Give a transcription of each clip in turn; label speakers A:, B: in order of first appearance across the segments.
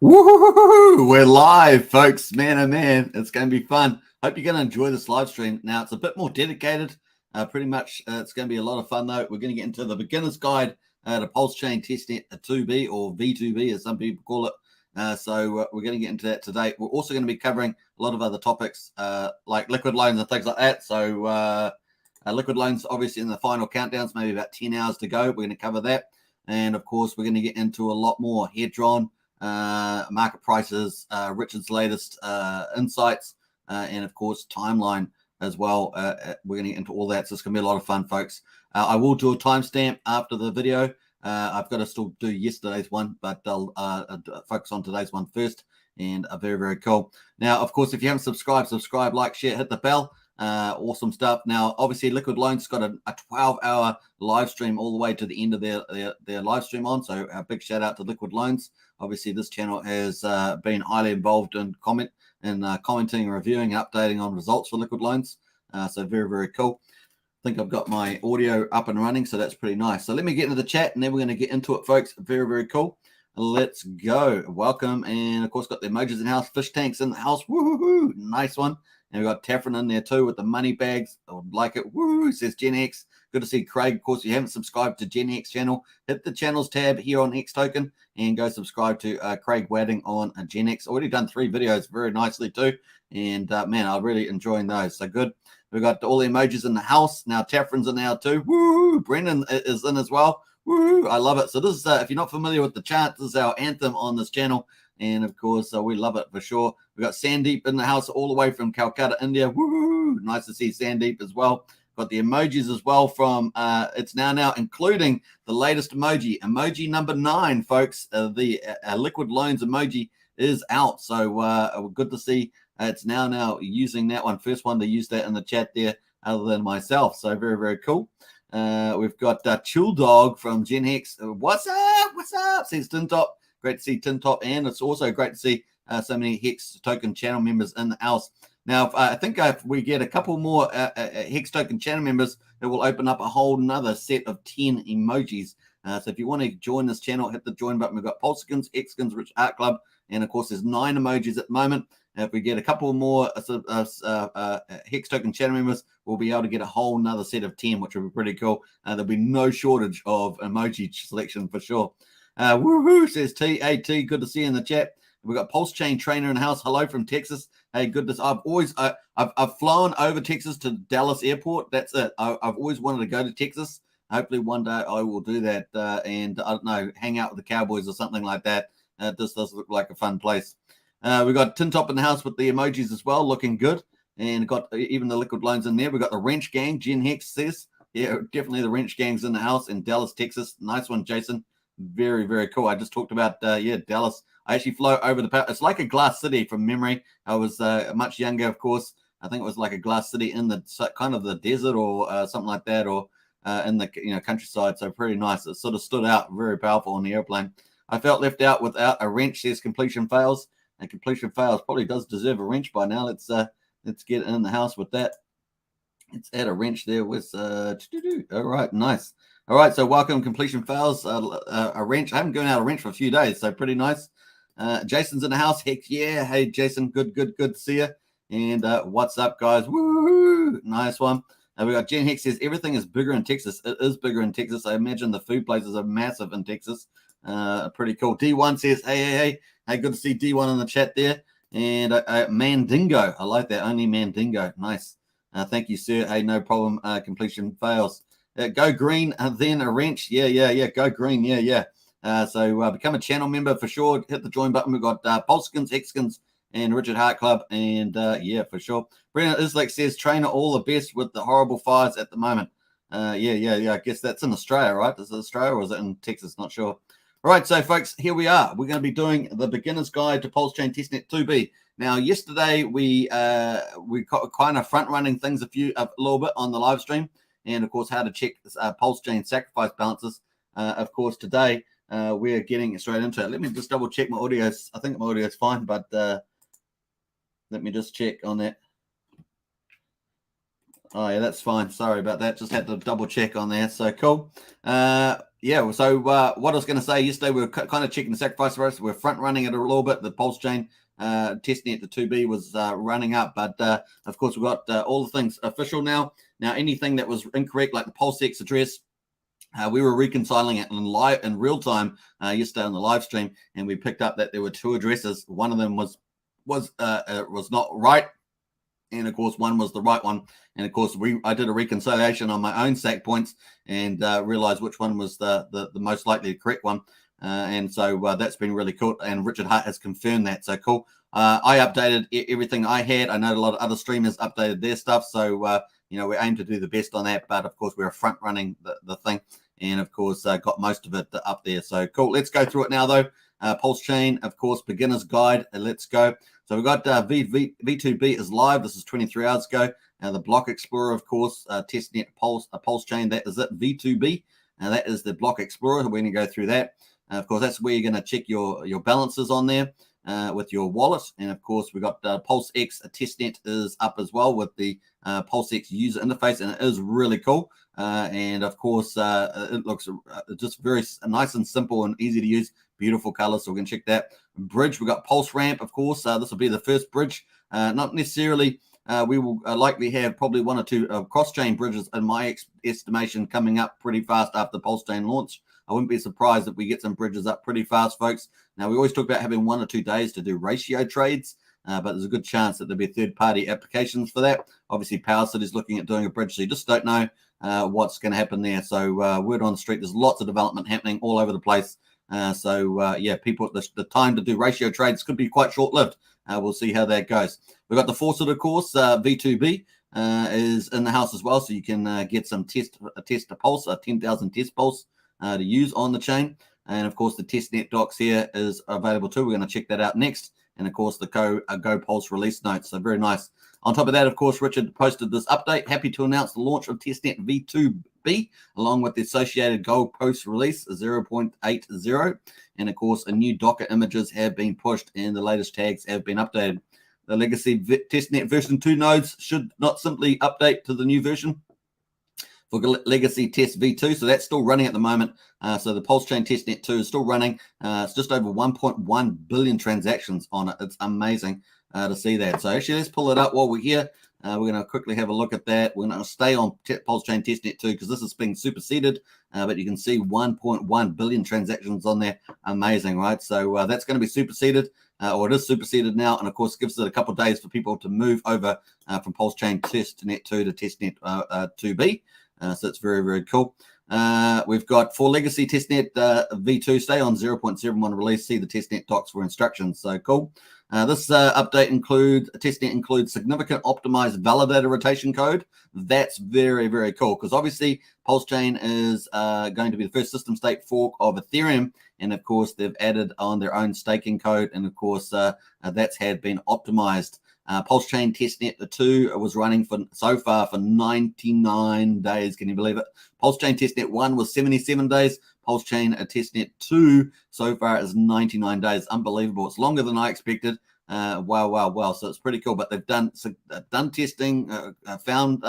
A: Woohoo! We're live, folks. Man, oh man, it's going to be fun. Hope you're going to enjoy this live stream. Now, it's a bit more dedicated. Pretty much, it's going to be a lot of fun, though. We're going to get into the beginner's guide to Pulsechain Testnet V2b or V2b, as some people call it. So we're going to get into that today. We're also going to be covering a lot of other topics like liquid loans and things like that. So liquid loans, obviously, in the final countdowns, maybe about 10 hours to go. We're going to cover that. And, of course, we're going to get into a lot more head-drawn market prices, Richard's latest insights, and of course timeline as well. We're going to get into all that, so it's going to be a lot of fun, folks. I will do a timestamp after the video. I've got to still do yesterday's one, but I'll focus on today's one first. And very, very cool. Now, of course, if you haven't subscribed, subscribe, like, share, hit the bell. Awesome stuff. Now, obviously, Liquid Loans got a 12-hour live stream all the way to the end of their live stream on. So a big shout out to Liquid Loans. Obviously, this channel has been highly involved in commenting and reviewing and updating on results for Liquid Loans. So very, very cool. I think I've got my audio up and running, so that's pretty nice. So let me get into the chat, and then we're going to get into it, folks. Very, very cool. Let's go. Welcome. And, of course, got the emojis in the house. Fish tanks in the house. Woohoo! Nice one. And we've got Taffrin in there, too, with the money bags. I would like it. Woo! Says Gen X. Good to see Craig. Of course, if you haven't subscribed to Gen X channel, hit the channels tab here on Hex Token and go subscribe to Craig Wadding on Gen X. Already done 3 videos very nicely, too. And, man, I'm really enjoying those. So good. We've got all the emojis in the house. Now, Taffrin's in there, too. Woo! Brendan is in as well. Woo! I love it. So this is, if you're not familiar with the chart, this is our anthem on this channel. And, of course, we love it for sure. We've got Sandeep in the house all the way from Calcutta, India. Woo! Nice to see Sandeep as well. Got the emojis as well from, it's now including the latest emoji. Emoji number 9, folks. The Liquid Loans emoji is out. So good to see it's now using that one. First one to use that in the chat there other than myself. So very, very cool. We've got Chill Dog from Gen Hex. What's up? What's up? Says Tintop. Great to see Tintop. And it's also great to see so many Hex Token channel members in the house. Now, I think if we get a couple more Hex Token channel members, it will open up a whole nother set of 10 emojis. So if you want to join this channel, hit the join button. We've got Pulsechain, Xkins, Rich Art Club, and of course, there's 9 emojis at the moment. If we get a couple more Hex Token channel members, we'll be able to get a whole nother set of 10, which will be pretty cool. There'll be no shortage of emoji selection for sure. Woohoo, says TAT. Good to see you in the chat. We've got Pulsechain Trainer in the house. Hello from Texas. Hey, goodness. I've flown over Texas to Dallas Airport. That's it. I've always wanted to go to Texas. Hopefully one day I will do that and, I don't know, hang out with the Cowboys or something like that. This does look like a fun place. We've got Tintop in the house with the emojis as well, looking good. And got even the Liquid Loans in there. We've got the Wrench Gang, Gen Hex says. Yeah, definitely the Wrench Gang's in the house in Dallas, Texas. Nice one, Jason. Very, very cool. I just talked about, Dallas. I actually flew over the, it's like a glass city from memory. I was much younger, of course. I think it was like a glass city in the kind of the desert or something like that, or in the countryside. So pretty nice. It sort of stood out, very powerful on the airplane. I felt left out without a wrench, says Completion Fails. And Completion Fails probably does deserve a wrench by now. Let's get in the house with that. Let's add a wrench there with all right, nice. All right, so welcome Completion Fails. A wrench. I haven't given out a wrench for a few days, so pretty nice. Jason's in the house. Heck yeah. Hey, Jason, good to see you. And what's up, guys? Woo! Nice one. We got Gen Hex says everything is bigger in Texas. It is bigger in Texas. I imagine the food places are massive in Texas. Pretty cool. D1 says, hey, good to see D1 in the chat there. And Mandingo. I like that. Only Mandingo. Nice. Thank you, sir. Hey, no problem. Completion Fails. Go green, then a wrench. Yeah. Go green. Yeah. So become a channel member for sure. Hit the join button. We've got Pulsechain, Xkins, and Richard Hart Club. And yeah, for sure. Brennan Islek says, trainer all the best with the horrible fires at the moment. Yeah. I guess that's in Australia, right? Is it Australia or is it in Texas? Not sure. All right, so folks, here we are. We're going to be doing the beginner's guide to Pulsechain Testnet V2b. Now, yesterday we kind of front running things a little bit on the live stream, and of course how to check Pulsechain sacrifice balances. Of course, today we're getting straight into it. Let me just double check my audio. I think my audio is fine, but let me just check on that. Oh, yeah, that's fine. Sorry about that. Just had to double check on there. So cool. Yeah, so what I was going to say, yesterday we were kind of checking the sacrifice rates. We're front running it a little bit. The Pulsechain Testnet, the 2B, was running up. But of course, we've got all the things official now. Now, anything that was incorrect, like the PulseX address, we were reconciling it in real time yesterday on the live stream, and we picked up that there were two addresses. One of them was not right, and of course one was the right one. And of course I did a reconciliation on my own SAC points and realized which one was the most likely correct one. And so that's been really cool. And Richard Hart has confirmed that. So cool. I updated everything I had. I know a lot of other streamers updated their stuff. So we aim to do the best on that. But of course we're front running the thing, and of course got most of it up there. So cool. Let's go through it now though. Pulsechain, of course, beginner's guide. Let's go. So we've got V2b is live. This is 23 hours ago. The Block Explorer, of course, Testnet Pulsechain, that is it, V2b. That is the Block Explorer. We're going to go through that. Of course, that's where you're going to check your balances on there with your wallet. And of course, we've got PulseX Testnet is up as well with the PulseX user interface, and it is really cool. And of course, it looks just very nice and simple and easy to use. Beautiful color, so we can check that. Bridge, we've got Pulse Ramp, of course. This will be the first bridge. Not necessarily, we will likely have probably one or two cross-chain bridges, in my estimation, coming up pretty fast after Pulsechain launch. I wouldn't be surprised if we get some bridges up pretty fast, folks. Now, we always talk about having 1 or 2 days to do ratio trades, but there's a good chance that there'll be third-party applications for that. Obviously, Faucet is looking at doing a bridge, so you just don't know what's going to happen there. So word on the street, there's lots of development happening all over the place. Yeah, people, the time to do ratio trades could be quite short-lived. We'll see how that goes. We've got the Faucet, of course, V2b is in the house as well, so you can get some test to pulse, 10,000 test pulse to use on the chain. And of course, the testnet docs here is available too. We're going to check that out next. And of course, the Go Pulse release notes. So very nice. On top of that, of course, Richard posted this update. Happy to announce the launch of Testnet V2b, along with the associated Gold Post release 0.80. And of course, a new Docker images have been pushed and the latest tags have been updated. The legacy Testnet version 2 nodes should not simply update to the new version for legacy test V2. So that's still running at the moment. So the Pulsechain Testnet 2 is still running. It's just over 1.1 billion transactions on it. It's amazing to see that. So actually, let's pull it up while we're here. We're going to quickly have a look at that. We're going to stay on Pulsechain Testnet 2 because this is being superseded. But you can see 1.1 billion transactions on there. Amazing, right? So that's going to be superseded, or it is superseded now. And of course, gives it a couple of days for people to move over from Pulsechain Testnet 2 to Testnet 2b. So it's very, very cool. We've got for legacy Testnet V2, stay on 0.71 release. See the Testnet docs for instructions. So cool. This update Testnet includes significant optimized validator rotation code. That's very, very cool because obviously Pulsechain is going to be the first system state fork of Ethereum. And of course, they've added on their own staking code. And of course, that's had been optimized. Pulsechain Testnet 2 was running so far for 99 days. Can you believe it? Pulsechain Testnet 1 was 77 days. Pulsechain Testnet 2 so far is 99 days. Unbelievable. It's longer than I expected. Wow. So it's pretty cool. But they've done testing, found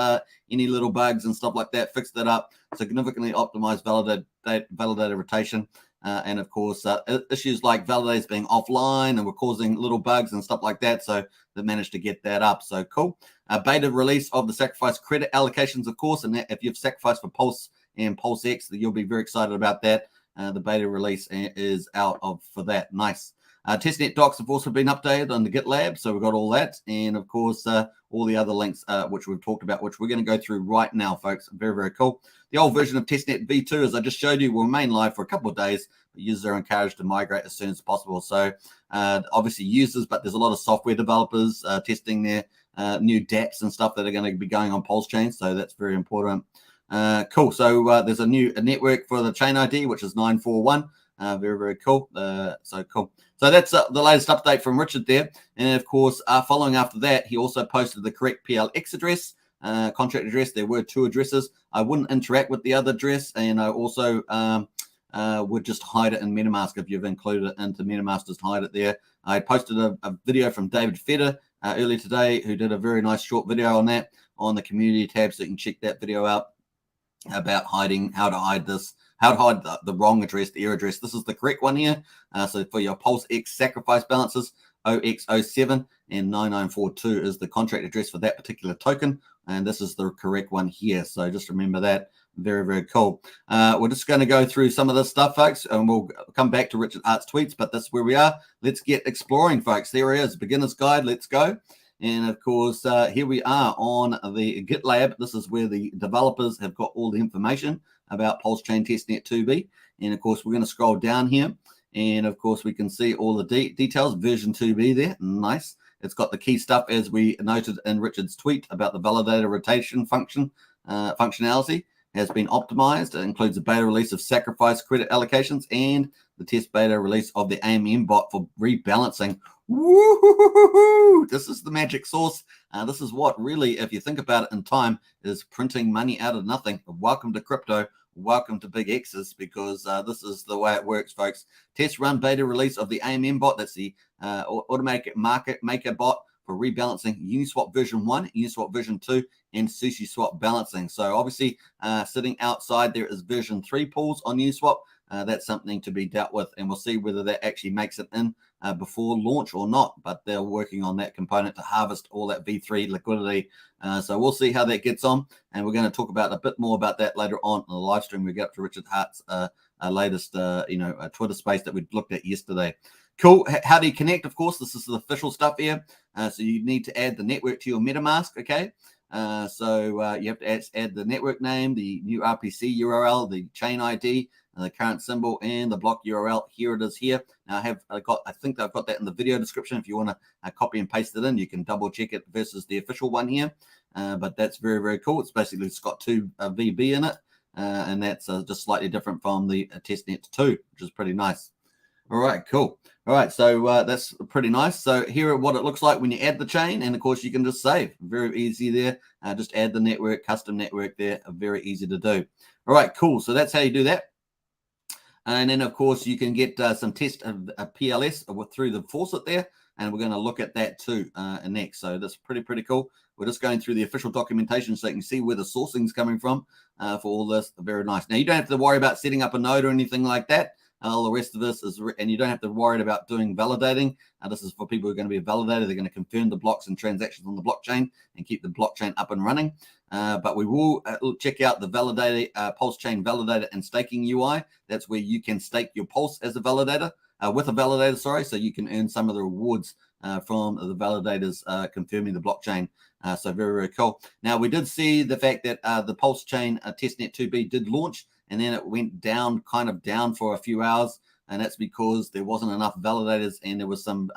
A: any little bugs and stuff like that, fixed that up, significantly optimized validator rotation. And of course, issues like validators being offline and were causing little bugs and stuff like that. So they managed to get that up. So cool. Beta release of the sacrifice credit allocations, of course. And if you've sacrificed for Pulse and PulseX, you'll be very excited about that. The beta release is out for that. Nice. Testnet docs have also been updated on the GitLab. So we've got all that. And of course, all the other links, which we've talked about, which we're going to go through right now, folks. Very, very cool. The old version of Testnet V2, as I just showed you, will remain live for a couple of days. But users are encouraged to migrate as soon as possible. So obviously users, but there's a lot of software developers testing their new dApps and stuff that are going to be going on Pulsechain. So that's very important. Cool. So there's a network for the chain ID, which is 941. Very, very cool. So cool. So that's the latest update from Richard there. And of course, following after that, he also posted the correct PLX address, contract address. There were 2 addresses. I wouldn't interact with the other address. And I also would just hide it in MetaMask if you've included it into MetaMask, just hide it there. I posted a video from David Feder earlier today who did a very nice short video on that on the community tab, so you can check that video out about hiding, how to hide this, how to hide the wrong address, the error address. This is the correct one here. So for your PulseX sacrifice balances, 0x07 and 9942 is the contract address for that particular token. And this is the correct one here. So just remember that. Very, very cool. We're just going to go through some of this stuff, folks, and we'll come back to Richard Hart's tweets, but that's where we are. Let's get exploring, folks. There he is, beginner's guide. Let's go. And of course, here we are on the GitLab. This is where the developers have got all the information about Pulsechain Testnet 2b. And of course, we're going to scroll down here. And of course, we can see all the details, version 2b there. Nice. It's got the key stuff, as we noted in Richard's tweet, about the validator rotation functionality has been optimized. It includes a beta release of sacrifice credit allocations and the test beta release of the AMM bot for rebalancing. Woo-hoo-hoo-hoo-hoo! This is the magic sauce. This is what really, if you think about it in time, is printing money out of nothing. Welcome to crypto. Welcome to big X's, because this is the way it works, folks. Test run beta release of the AMM bot. That's the automatic market maker bot for rebalancing Uniswap version 1, Uniswap version 2, and Sushi Swap balancing. So obviously, sitting outside there is version 3 pools on Uniswap. That's something to be dealt with, and we'll see whether that actually makes it in before launch or not. But they're working on that component to harvest all that V3 liquidity. So we'll see how that gets on, and we're going to talk about a bit more about that later on in the live stream. We get up to Richard Hart's latest, Twitter space that we looked at yesterday. Cool. How do you connect? Of course, this is the official stuff here. So you need to add the network to your MetaMask. Okay. So you have to add the network name, the new RPC URL, the chain ID, the current symbol, and the block URL. Here it is here. Now I think I've got that in the video description. If you want to copy and paste it in, you can double check it versus the official one here. But that's very, very cool. It's got 2 VB in it, and that's just slightly different from the Testnet 2, which is pretty nice. All right, cool. All right, so that's pretty nice. So here are what it looks like when you add the chain, and of course you can just save. Very easy there. Just add the network, custom network there. Very easy to do. All right, cool. So that's how you do that. And then of course you can get some test of PLS through the Faucet there, and we're going to look at that too next. So that's pretty cool. We're just going through the official documentation so you can see where the sourcing is coming from for all this. Very nice. Now you don't have to worry about setting up a node or anything like that. All the rest of this is, and you don't have to worry about doing validating. This is for people who are going to be validated. They're going to confirm the blocks and transactions on the blockchain and keep the blockchain up and running. But we will check out the validator, Pulsechain validator and staking UI. That's where you can stake your Pulse as a validator, with a validator, sorry, so you can earn some of the rewards from the validators confirming the blockchain. So very, very cool. Now, we did see the fact that the Pulsechain Testnet 2b did launch, and then it went down, kind of down for a few hours, and that's because there wasn't enough validators, and there was some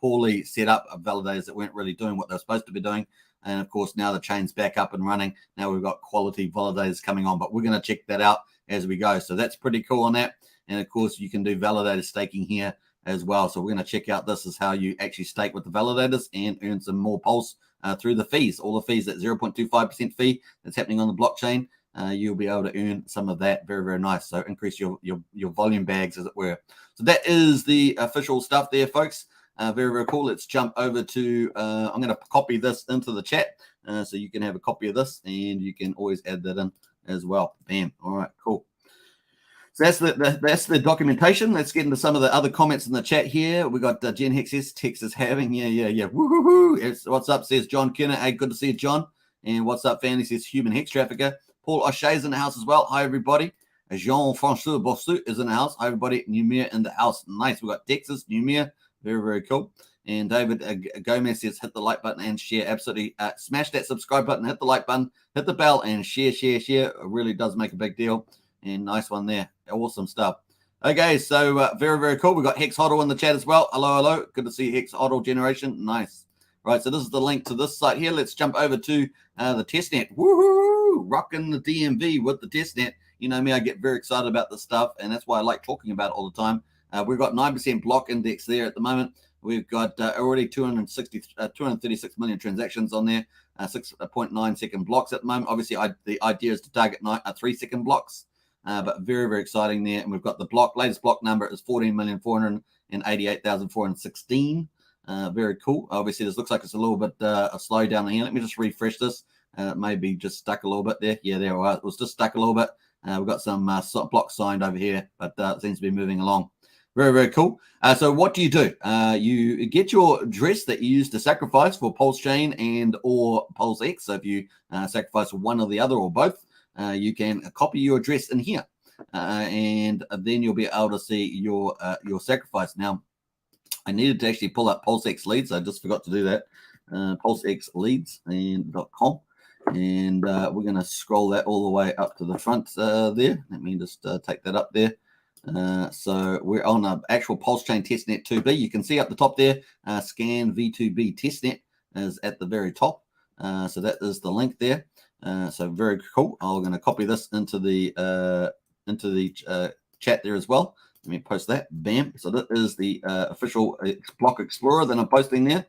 A: poorly set up validators that weren't really doing what they're supposed to be doing. And of course, now the chain's back up and running. Now we've got quality validators coming on, but we're going to check that out as we go. So that's pretty cool on that. And of course, you can do validator staking here as well. So we're going to check out this is how you actually stake with the validators and earn some more Pulse through the fees. All the fees, that 0.25% fee that's happening on the blockchain. You'll be able to earn some of that. Very, very nice. So increase your volume bags, as it were. So that is the official stuff there, folks. Very, very cool. Let's jump over to, I'm going to copy this into the chat so you can have a copy of this, and you can always add that in as well. Bam. All right, cool. So that's the documentation. Let's get into some of the other comments in the chat here. We got Jen Hex Texas having, yeah. Woo-hoo-hoo. What's up, says John Kenner. Hey, good to see you, John. And what's up, family, says Human Hex Trafficker. Paul O'Shea's in the house as well. Hi, everybody. Jean-François Bossou is in the house. Hi, everybody. Numir in the house. Nice. We got Texas, Numir. Very, very cool. And David Gomez says, hit the like button and share. Absolutely. Smash that subscribe button, hit the like button, hit the bell, and share. It really does make a big deal. And nice one there. Awesome stuff. Okay, so very, very cool. We've got Hex Hodl in the chat as well. Hello. Good to see Hex Hodl generation. Nice. Right, so this is the link to this site here. Let's jump over to the testnet. Woohoo! Rocking the DMV with the testnet. You know me, I get very excited about this stuff, and that's why I like talking about it all the time. We've got 9% block index there at the moment. We've got already 236 million transactions on there, 6.9 second blocks at the moment. Obviously, the idea is to target 3-second blocks, but very, very exciting there. And we've got the latest block number is 14,488,416. Very cool. Obviously, this looks like it's a little bit slow down here. Let me just refresh this. Maybe just stuck a little bit there. Yeah, there we are. It was just stuck a little bit. We've got some blocks signed over here, but it seems to be moving along. Very, very cool. So what do? You get your address that you use to sacrifice for Pulsechain and or PulseX. So if you sacrifice one or the other or both, you can copy your address in here, and then you'll be able to see your sacrifice. Now, I needed to actually pull up PulseX leads. I just forgot to do that. PulseX leads and .com, and we're going to scroll that all the way up to the front there. Let me just take that up there. So we're on an actual Pulsechain Testnet 2b. You can see up the top there, scan V2b Testnet is at the very top. So that is the link there. So very cool. I'm going to copy this into the chat there as well. Let me post that. Bam. So that is the official block explorer that I'm posting there.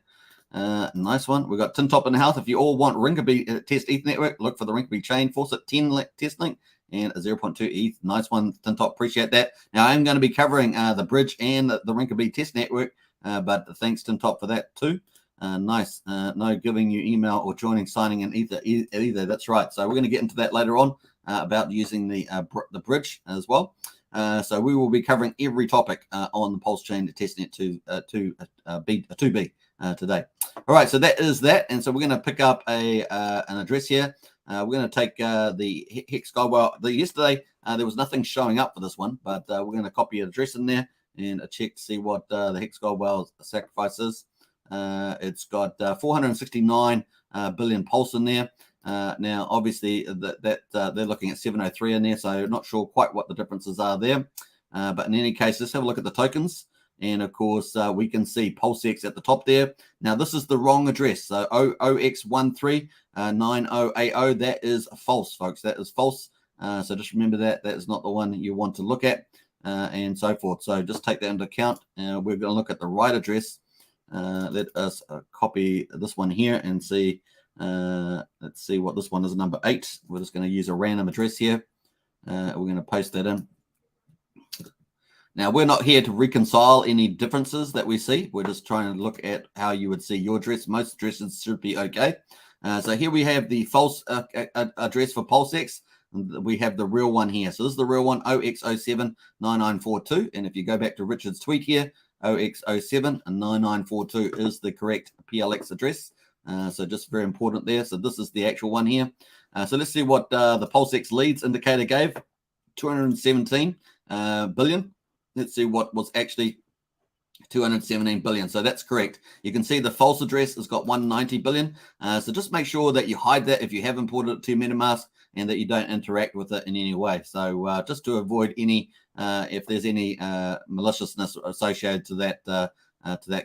A: Nice one. We've got Tintop in the house. If you all want Rinkeby Test ETH network, look for the Rinkeby chain Faucet 10 test link and a 0.2 ETH. Nice one, Tintop. Appreciate that. Now, I'm going to be covering the bridge and the Rinkeby test network, but thanks, Tintop, for that too. Nice. No giving you email or signing in either. That's right. So we're going to get into that later on about using the bridge as well. So we will be covering every topic on the Pulsechain Testnet 2b today. All right, so that is that, and so we're going to pick up an address here. We're going to take the Hex guide. Well, yesterday there was nothing showing up for this one, but we're going to copy an address in there and check to see what the Hex Goldwell sacrifice is. It's got 469 billion pulse in there. Now, obviously, they're looking at 703 in there, so not sure quite what the differences are there. But in any case, let's have a look at the tokens. And, of course, we can see PulseX at the top there. Now, this is the wrong address. So, OX139080, that is false, folks. That is false. So just remember that. That is not the one you want to look at and so forth. So just take that into account. We're going to look at the right address. Let us copy this one here and see. Let's see what this one is, number 8. We're just going to use a random address here. We're going to paste that in. Now, we're not here to reconcile any differences that we see. We're just trying to look at how you would see your address. Most addresses should be okay. So here we have the false address for PulseX. We have the real one here. So this is the real one, OX079942. And if you go back to Richard's tweet here, OX079942 is the correct PLX address. So just very important there. So this is the actual one here. So let's see what the PulseX leads indicator gave. 217 billion. Let's see what was actually 217 billion. So that's correct. You can see the false address has got 190 billion. So just make sure that you hide that if you have imported it to MetaMask and that you don't interact with it in any way. So just to avoid any, if there's any maliciousness associated to that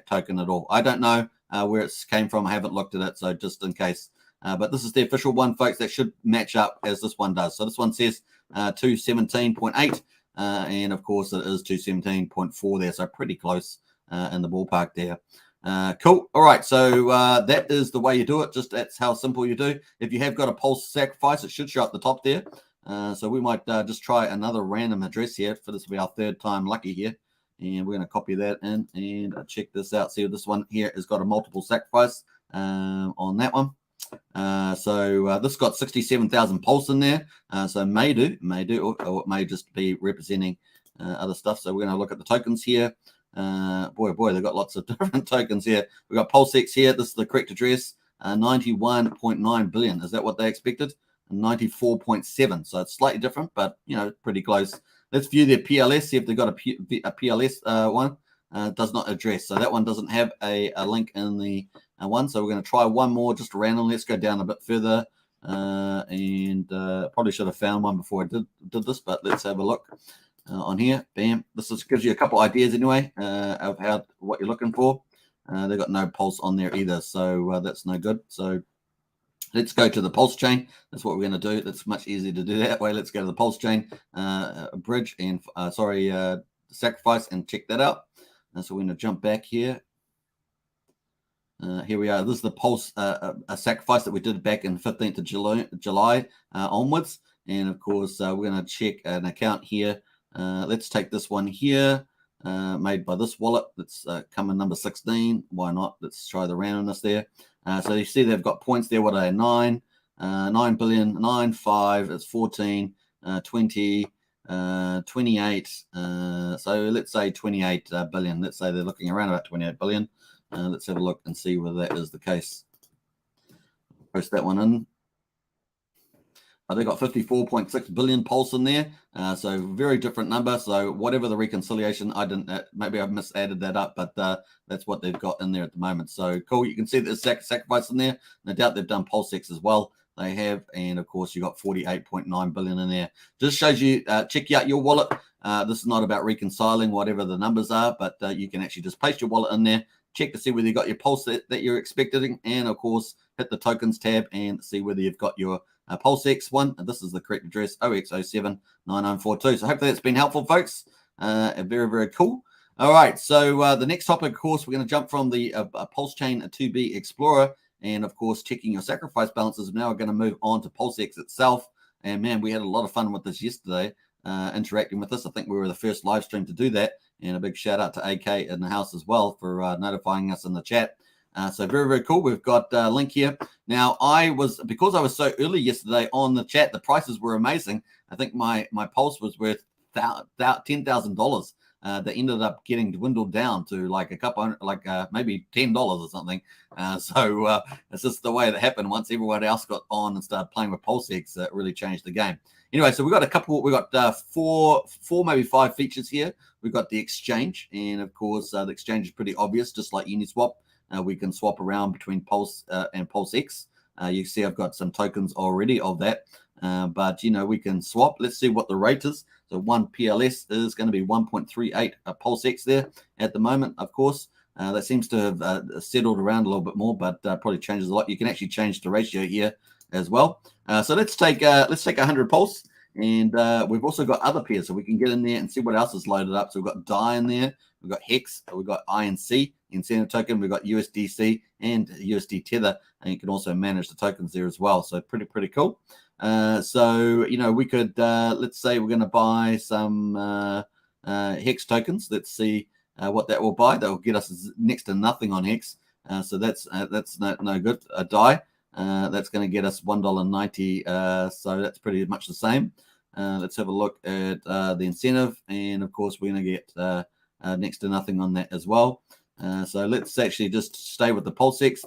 A: token at all. I don't know where it came from. I haven't looked at it. So just in case. But this is the official one, folks, that should match up as this one does. So this one says 217.8. And of course it is 217.4 there, so pretty close in the ballpark there. Cool. All right, so that is the way you do it. Just that's how simple you do. If you have got a pulse sacrifice, it should show up the top there. So we might just try another random address here. For this will be our 3rd time lucky here, and we're going to copy that in and check this out. See if this one here has got a multiple sacrifice on that one. So this got 67,000 pulse in there. So may do, or it may just be representing other stuff. So we're going to look at the tokens here. Boy, they've got lots of different tokens here. We've got PulseX here. This is the correct address. 91.9 billion. Is that what they expected? 94.7. So it's slightly different, but pretty close. Let's view their PLS. See if they've got a PLS one. Does not address. So that one doesn't have a link in the one. So we're going to try one more just randomly. Let's go down a bit further. And probably should have found one before I did this, but let's have a look on here. Bam. This just gives you a couple ideas anyway of what you're looking for. They've got no pulse on there either, so that's no good. So let's go to the Pulsechain. That's what we're going to do. That's much easier to do that way. Let's go to the Pulsechain bridge and sacrifice and check that out. So we're going to jump back here. Here we are. This is the pulse a sacrifice that we did back in 15th of July onwards. And of course, we're going to check an account here. Let's take this one here. made by this wallet. That's coming number 16. Why not? Let's try the randomness there. So you see they've got points there. What are they? 9 billion, 9, 5, it's 14, 20, 28. So let's say 28 billion. Let's say they're looking around about 28 billion. Let's have a look and see whether that is the case. Post that one in. They've got 54.6 billion pulse in there. So very different number. So whatever the reconciliation, I didn't, maybe I've misadded that up, but that's what they've got in there at the moment. So cool. You can see there's sacrifice in there. No doubt they've done PulseX as well. They have. And of course, you got 48.9 billion in there. Just shows you, check out your wallet. This is not about reconciling whatever the numbers are, but you can actually just paste your wallet in there, check to see whether you got your pulse that you're expecting. And of course, hit the tokens tab and see whether you've got your PulseX one, and this is the correct address, OX079942. So hopefully that's been helpful, folks. Very, very cool. All right, so the next topic, of course, we're going to jump from the Pulsechain 2b Explorer, and of course, checking your sacrifice balances. Now we're going to move on to PulseX itself. And man, we had a lot of fun with this yesterday, interacting with this. I think we were the first live stream to do that, and a big shout out to AK in the house as well for notifying us in the chat. So very, very cool. We've got a link here. Now, because I was so early yesterday on the chat, the prices were amazing. I think my pulse was worth $10,000. That ended up getting dwindled down to like a couple, maybe $10 or something. So it's just the way that happened. Once everyone else got on and started playing with PulseX, it really changed the game. Anyway, so we got four, maybe 5 features here. We've got the exchange, and of course, the exchange is pretty obvious, just like Uniswap. We can swap around between Pulse and PulseX. You see I've got some tokens already of that, but we can swap. Let's see what the rate is. So 1 PLS is going to be 1.38 PulseX there at the moment. Of course, that seems to have settled around a little bit more, but probably changes a lot. You can actually change the ratio here as well. So let's take 100 Pulse, and we've also got other pairs, so we can get in there and see what else is loaded up. So we've got DAI in there. We've got Hex, we've got INC, incentive token, we've got USDC and USD Tether, and you can also manage the tokens there as well. So pretty cool. So, we could, let's say we're going to buy some Hex tokens. Let's see what that will buy. That will get us next to nothing on Hex. So that's no good. A DAI, that's going to get us $1.90. So that's pretty much the same. Let's have a look at the incentive. And of course, we're going to get next to nothing on that as well. So let's actually just stay with the PulseX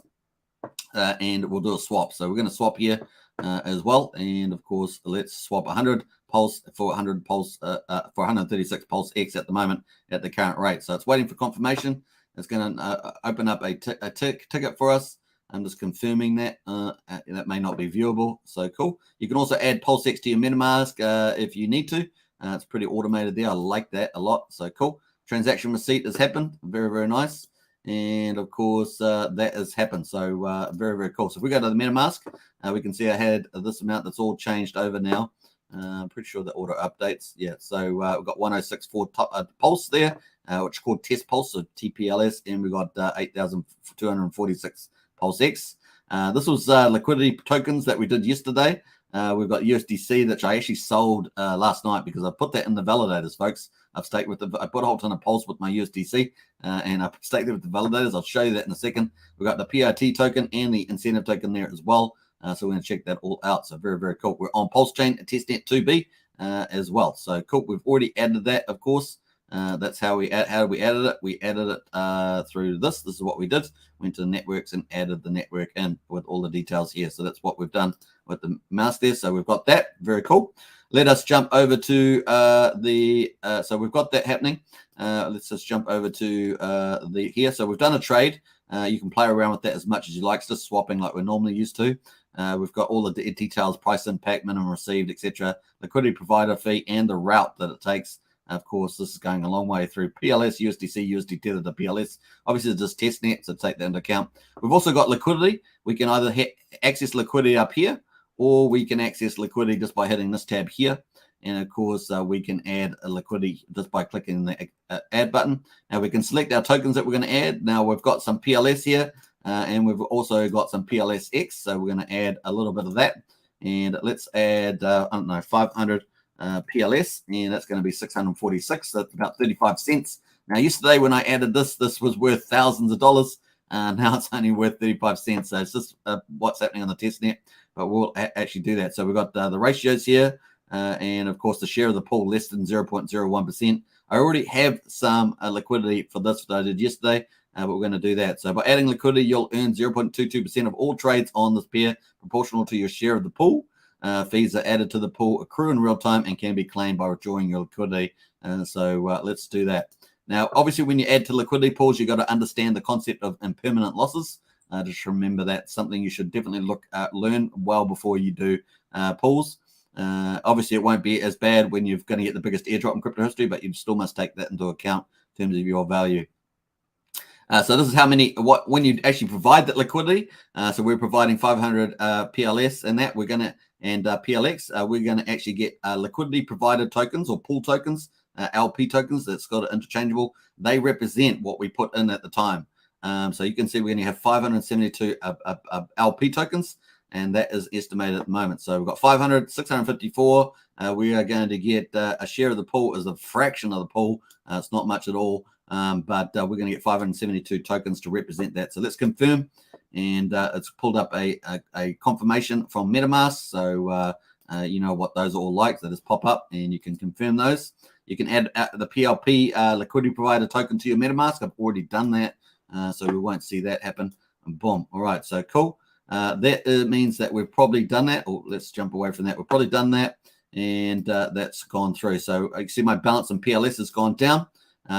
A: and we'll do a swap. So we're going to swap here as well. And of course, let's swap 100 Pulse for 100 Pulse for 136 PulseX at the moment at the current rate. So it's waiting for confirmation. It's going to open up a ticket for us. I'm just confirming that. That may not be viewable. So cool. You can also add PulseX to your MetaMask if you need to. It's pretty automated there. I like that a lot. So cool. Transaction receipt has happened. Very, very nice. And of course, that has happened. So very, very cool. So if we go to the MetaMask, we can see I had this amount that's all changed over now. I'm pretty sure the auto updates. Yeah. So we've got 1064 Pulse there, which is called Test Pulse, so TPLS, and we got 8,246 PulseX. This was liquidity tokens that we did yesterday. We've got USDC that I actually sold last night because I put that in the validators, folks. I've staked with I put a whole ton of Pulse with my USDC and I staked it with the validators. I'll show you that in a second. We've got the PRT token and the incentive token there as well. So we're going to check that all out. So very, very cool. We're on Pulsechain Testnet 2b as well. So cool. We've already added that, of course. That's how we added it. We added it through this. This is what we did. Went to the networks and added the network in with all the details here. So that's what we've done with the mouse there. So we've got that. Very cool. Let us jump over to so we've got that happening. Let's just jump over to here. So we've done a trade. You can play around with that as much as you like. It's just swapping like we're normally used to. We've got all the details, price impact, minimum received, etc., liquidity provider fee, and the route that it takes. Of course, this is going a long way through PLS, USDC, USD Tether to PLS. Obviously, it's just testnet, so take that into account. We've also got liquidity. We can either access liquidity up here, or we can access liquidity just by hitting this tab here. And of course, we can add a liquidity just by clicking the add button. Now we can select our tokens that we're going to add. Now we've got some PLS here, and we've also got some PLSX. So we're going to add a little bit of that. And let's add, 500 PLS, and that's going to be 646. So that's about 35 cents Now, yesterday when I added this was worth thousands of dollars. Now it's only worth 35 cents. So it's just what's happening on the testnet, but we'll actually do that. So we've got the ratios here, and of course the share of the pool less than 0.01%. I already have some liquidity for this that I did yesterday, but we're going to do that. So by adding liquidity, you'll earn 0.22% of all trades on this pair, proportional to your share of the pool. Fees are added to the pool, accrue in real time, and can be claimed by withdrawing your liquidity. So let's do that. Now, obviously, when you add to liquidity pools, you've got to understand the concept of impermanent losses. Just remember that's something you should definitely learn well before you do pools. Obviously, it won't be as bad when you're going to get the biggest airdrop in crypto history, but you still must take that into account in terms of your value. So this is how many, when you actually provide that liquidity. So we're providing 500 PLS and that we're going to, and PLX, we're going to actually get liquidity provided tokens or pool tokens, LP tokens that's got interchangeable. They represent what we put in at the time. So you can see we're going to have 572 LP tokens, and that is estimated at the moment. So we've got 500, 654. We are going to get a share of the pool as a fraction of the pool. It's not much at all, but we're going to get 572 tokens to represent that. So let's confirm, and it's pulled up a confirmation from MetaMask. So you know what those are all like. So just pop up, and you can confirm those. You can add the PLP liquidity provider token to your MetaMask. I've already done that, so we won't see that happen. And boom. All right, so cool. That means that we've probably done that. Oh, let's jump away from that. We've probably done that, and that's gone through. So you see my balance in PLS has gone down.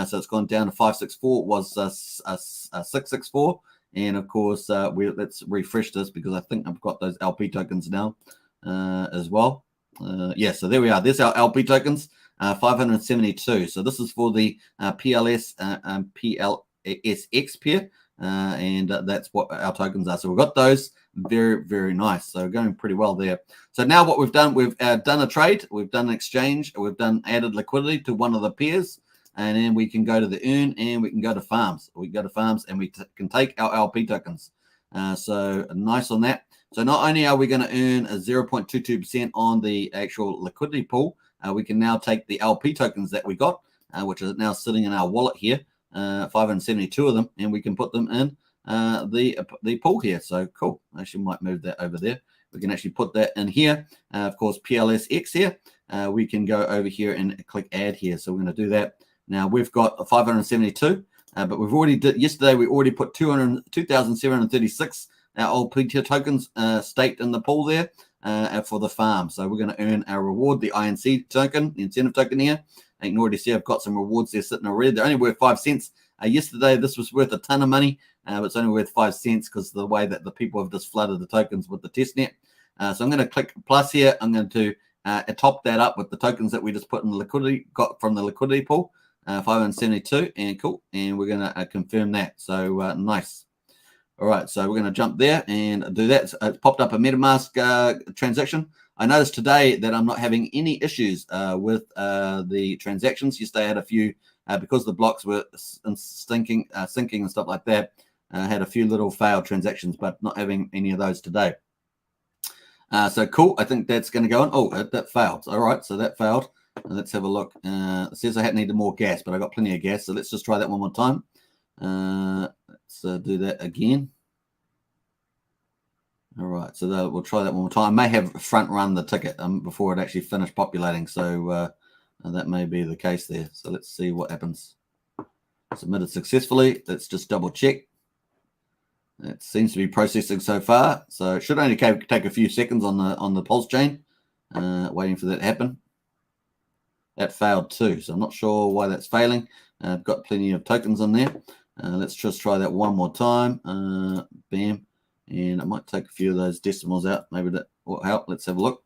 A: So it's gone down to 564. It was 664. And of course, let's refresh this because I think I've got those LP tokens now as well. Yeah, so there we are. There's our LP tokens, 572. So this is for the PLS and PLSX pair. And that's what our tokens are. So we've got those. Very, very nice. So going pretty well there. So now what we've done a trade, we've done an exchange, we've added liquidity to one of the pairs, and then we can go to the earn and we can go to farms. We go to farms and we can take our LP tokens. So nice on that. So not only are we going to earn a 0.22% on the actual liquidity pool, we can now take the LP tokens that we got, which is now sitting in our wallet here. 572 of them, and we can put them in the pool here. So cool. I actually might move that over there. We can actually put that in here. Of course, PLSX here. We can go over here and click add here. So we're going to do that. Now we've got 572, but we've already yesterday. We already put 2,736 LP tokens staked in the pool there for the farm. So we're going to earn our reward, the INC token, the incentive token here. You can already see I've got some rewards there sitting already. They're only worth 5 cents. Yesterday, this was worth a ton of money, but it's only worth 5 cents because of the way that the people have just flooded the tokens with the testnet. So I'm going to click plus here. I'm going to top that up with the tokens that we just put in the liquidity, got from the liquidity pool, 572, and cool. And we're going to confirm that. So nice. All right, so we're going to jump there and do that. So it's popped up a MetaMask transaction. I noticed today that I'm not having any issues with the transactions. Yesterday I had a few, because the blocks were sinking and stuff like that, had a few little failed transactions, but not having any of those today. So cool, I think that's going to go on. Oh, that failed. All right, so that failed. Let's have a look. It says I had needed more gas, but I got plenty of gas, so let's just try that one more time. Let's do that again. All right, so we'll try that one more time. I may have front run the ticket before it actually finished populating, so that may be the case there. So let's see what happens. Submitted successfully. Let's just double check. It seems to be processing so far, so it should only take a few seconds on the pulse chain. Waiting for that to happen. That failed too, so I'm not sure why that's failing. I've got plenty of tokens in there. Let's just try that one more time. Bam. And I might take a few of those decimals out. Maybe that will help. Let's have a look.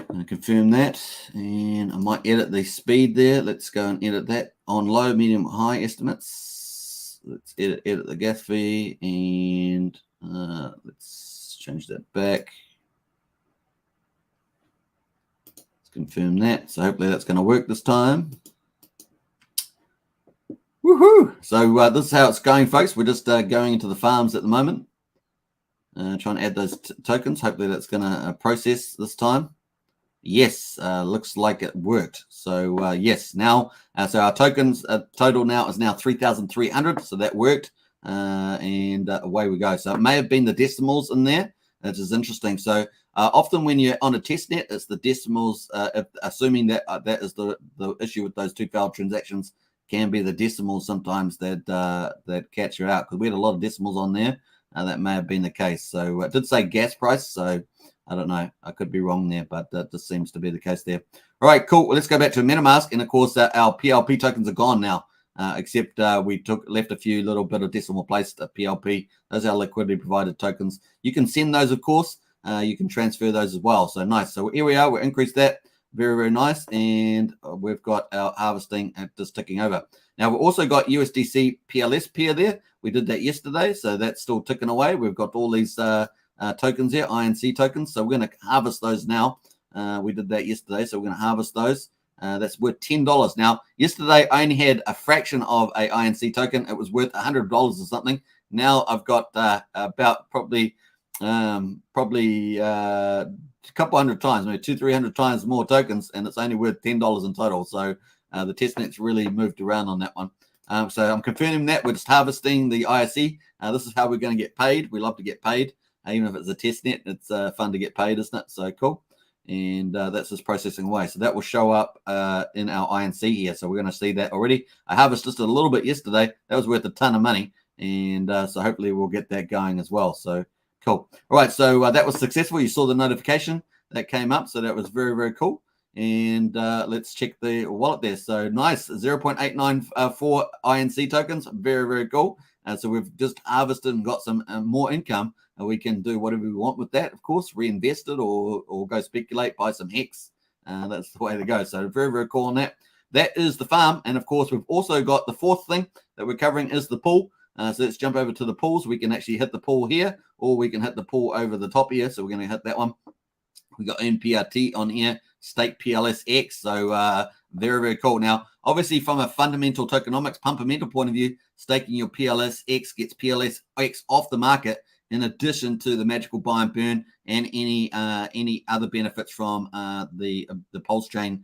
A: And confirm that. And I might edit the speed there. Let's go and edit that on low, medium, high estimates. Let's edit the gas fee. And let's change that back. Let's confirm that. So hopefully that's going to work this time. Woohoo! So this is how it's going, folks. We're just going into the farms at the moment, trying to add those tokens. Hopefully that's going to process this time. Yes, looks like it worked. So yes, now so our tokens total now is now 3,300. So that worked, and away we go. So it may have been the decimals in there, which is interesting. So often when you're on a testnet, it's the decimals. Assuming that that is the issue with those two failed transactions, can be the decimals sometimes that that catch you out, because we had a lot of decimals on there. That may have been the case. So it did say gas price. So I don't know. I could be wrong there, but that just seems to be the case there. All right, cool. Well, let's go back to MetaMask. And of course, our PLP tokens are gone now, except we left a few little bit of decimal place PLP. Those are our liquidity provided tokens. You can send those, of course. You can transfer those as well. So nice. So here we are. We increased that. Very, very nice. And we've got our harvesting just ticking over. Now, we've also got USDC PLS pair there. We did that yesterday. So that's still ticking away. We've got all these tokens here, INC tokens. So we're going to harvest those now. We did that yesterday. So we're going to harvest those. That's worth $10. Now, yesterday I only had a fraction of a INC token. It was worth $100 or something. Now I've got about probably a couple hundred times, maybe 200-300 times more tokens, and it's only worth $10 in total. So the testnet's really moved around on that one. So I'm confirming that we're just harvesting the ISE. This is how we're going to get paid. We love to get paid, even if it's a testnet. It's fun to get paid, isn't it? So cool. And that's just processing away. So that will show up in our INC here. So we're going to see that already. I harvested just a little bit yesterday. That was worth a ton of money. And so hopefully we'll get that going as well. So cool. All right. So that was successful. You saw the notification that came up. So that was very, very cool. And let's check the wallet there. So nice. 0.894 INC tokens. Very, very cool. So we've just harvested and got some more income. We can do whatever we want with that, of course, reinvest it or go speculate, buy some Hex. That's the way to go. So very, very cool on that. That is the farm. And of course, we've also got the fourth thing that we're covering is the pool. So let's jump over to the pools. We can actually hit the pool here, or we can hit the pool over the top here. So we're going to hit that one. We got NPRT on here, stake PLSX. So very, very cool. Now, obviously, from a fundamental tokenomics, pumpamental point of view, staking your PLSX gets PLSX off the market, in addition to the magical buy and burn and any other benefits from the Pulsechain,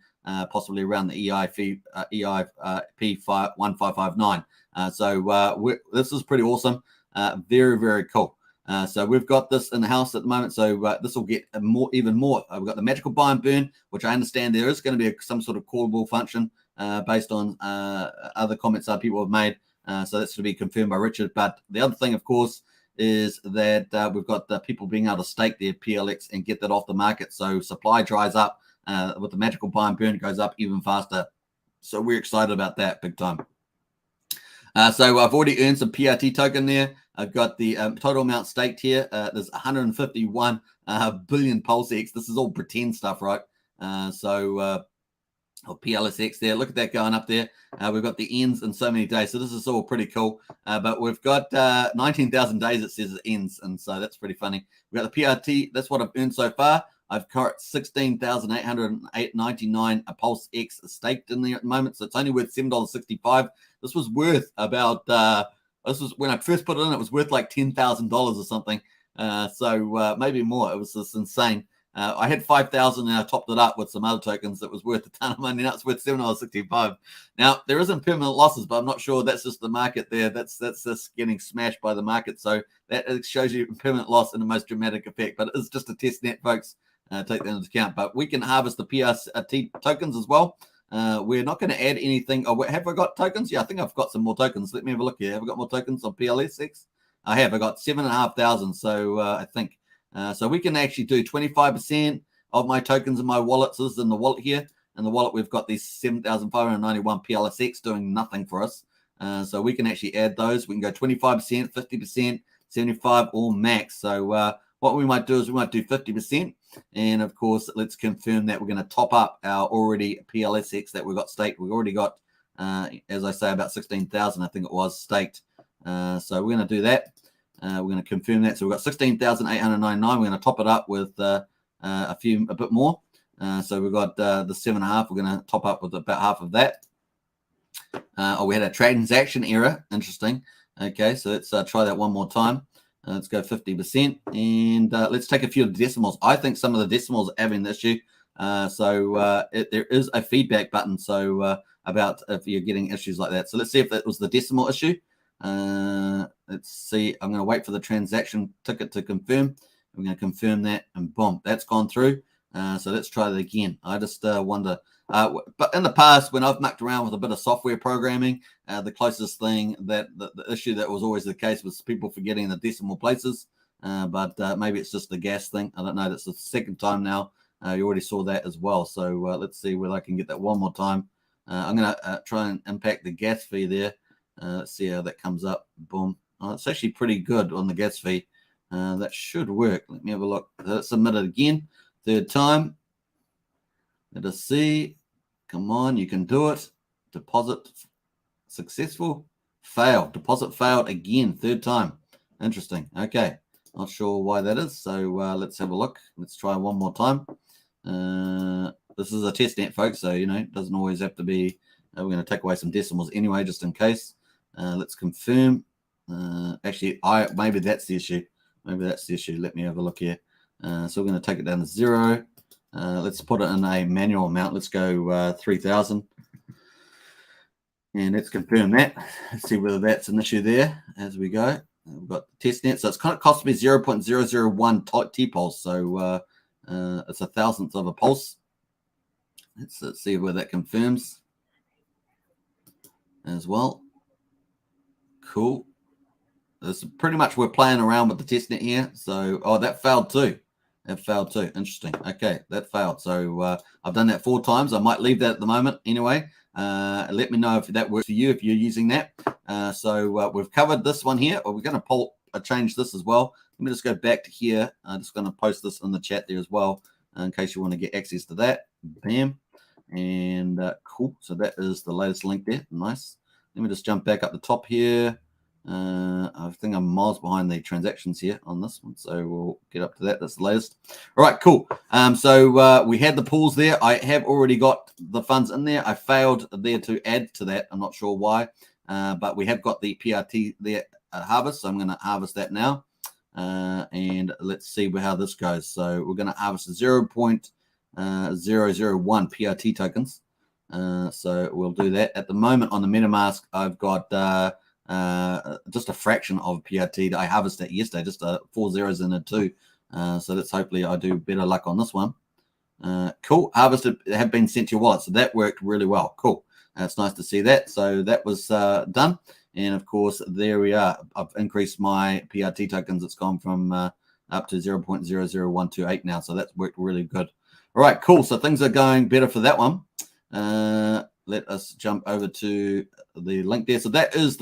A: possibly around the EIP 1559. So this is pretty awesome. Very, very cool. So we've got this in the house at the moment. So this will get even more. We've got the magical buy and burn, which I understand there is going to be some sort of callable function based on other comments that people have made. So that's to be confirmed by Richard. But the other thing, of course, is that we've got the people being able to stake their PLX and get that off the market. So supply dries up with the magical buy and burn, it goes up even faster. So we're excited about that big time. So I've already earned some PRT token there. I've got the total amount staked here. There's 151 billion PulseX. This is all pretend stuff, right? Or PLSX there. Look at that going up there. We've got the ends in so many days. So this is all pretty cool. But we've got 19,000 days it says it ends. And so that's pretty funny. We've got the PRT. That's what I've earned so far. I've got 16,899 PulseX staked in there at the moment. So it's only worth $7.65. This was worth about, this was when I first put it in, it was worth like $10,000 or something. So maybe more. It was just insane. I had 5,000 and I topped it up with some other tokens that was worth a ton of money. Now it's worth $7.65. Now there isn't permanent losses, but I'm not sure that's just the market there. That's just getting smashed by the market. So that shows you permanent loss in the most dramatic effect. But it's just a test net, folks. Take that into account. But we can harvest the PRT tokens as well. We're not going to add anything. Oh, have I got tokens? Yeah, I think I've got some more tokens. Let me have a look here. Have I got more tokens on PLSX? I have. I got 7,500. So I think. So we can actually do 25% of my tokens in my wallet. So this is in the wallet here. In the wallet, we've got these 7,591 PLSX doing nothing for us. So we can actually add those. We can go 25%, 50%, 75%, or max. So what we might do is we might do 50%. And of course, let's confirm that we're going to top up our already PLSX that we've got staked. We've already got, as I say, about 16,000, I think it was staked. So we're going to do that. We're going to confirm that. So we've got 16,899. We're going to top it up with a bit more. So we've got the 7.5. We're going to top up with about half of that. We had a transaction error. Interesting. Okay, so let's try that one more time. Let's go 50%. And let's take a few of the decimals. I think some of the decimals are having the issue. There is a feedback button. So about if you're getting issues like that. So let's see if that was the decimal issue. Let's see. I'm going to wait for the transaction ticket to confirm. I'm going to confirm that, and boom, that's gone through. So let's try that again. I just wonder. But in the past, when I've mucked around with a bit of software programming, the closest thing that the issue that was always the case was people forgetting the decimal places. But maybe it's just the gas thing. I don't know. That's the second time now. You already saw that as well. So let's see whether I can get that one more time. I'm going to try and impact the gas fee there. Let's see how that comes up. Boom. Oh, it's actually pretty good on the gas fee. That should work. Let me have a look. Submit it again. Third time. Let us see. Come on, you can do it. Deposit successful. Failed. Deposit failed again. Third time. Interesting. Okay. Not sure why that is. So let's have a look. Let's try one more time. This is a testnet, folks. So, it doesn't always have to be. We're going to take away some decimals anyway, just in case. Let's confirm. Actually, maybe that's the issue. Maybe that's the issue. Let me have a look here. So we're going to take it down to 0. Let's put it in a manual amount. Let's go 3,000. And let's confirm that. Let's see whether that's an issue there as we go. We've got the testnet. So it's kind of cost me 0.001 T-pulse. So it's 1,000th of a pulse. Let's see where that confirms as well. Cool. This is pretty much we're playing around with the testnet here. So, that failed too. That failed too. Interesting. Okay, that failed. So I've done that 4 times. I might leave that at the moment anyway. Let me know if that works for you, if you're using that. So we've covered this one here. We're going to change this as well. Let me just go back to here. I'm just going to post this in the chat there as well in case you want to get access to that. Bam. And cool. So that is the latest link there. Nice. Let me just jump back up the top here. I think I'm miles behind the transactions here on this one, so we'll get up to that. That's the latest. All right, cool. So we had the pools there. I have already got the funds in there. I failed there to add to that. I'm not sure why, but we have got the PRT there harvest, so I'm going to harvest that now. And let's see how this goes. So we're going to harvest 0.001 PRT tokens. So we'll do that. At the moment on the MetaMask, I've got just a fraction of PRT that I harvested yesterday, just 4 zeros and a 2. So let's hopefully I do better luck on this one. Cool. Harvested have been sent to your wallet. So that worked really well. Cool. It's nice to see that. So that was done. And of course, there we are. I've increased my PRT tokens. It's gone from up to 0.00128 now. So that's worked really good. All right, cool. So things are going better for that one. Let us jump over to the link there. So that's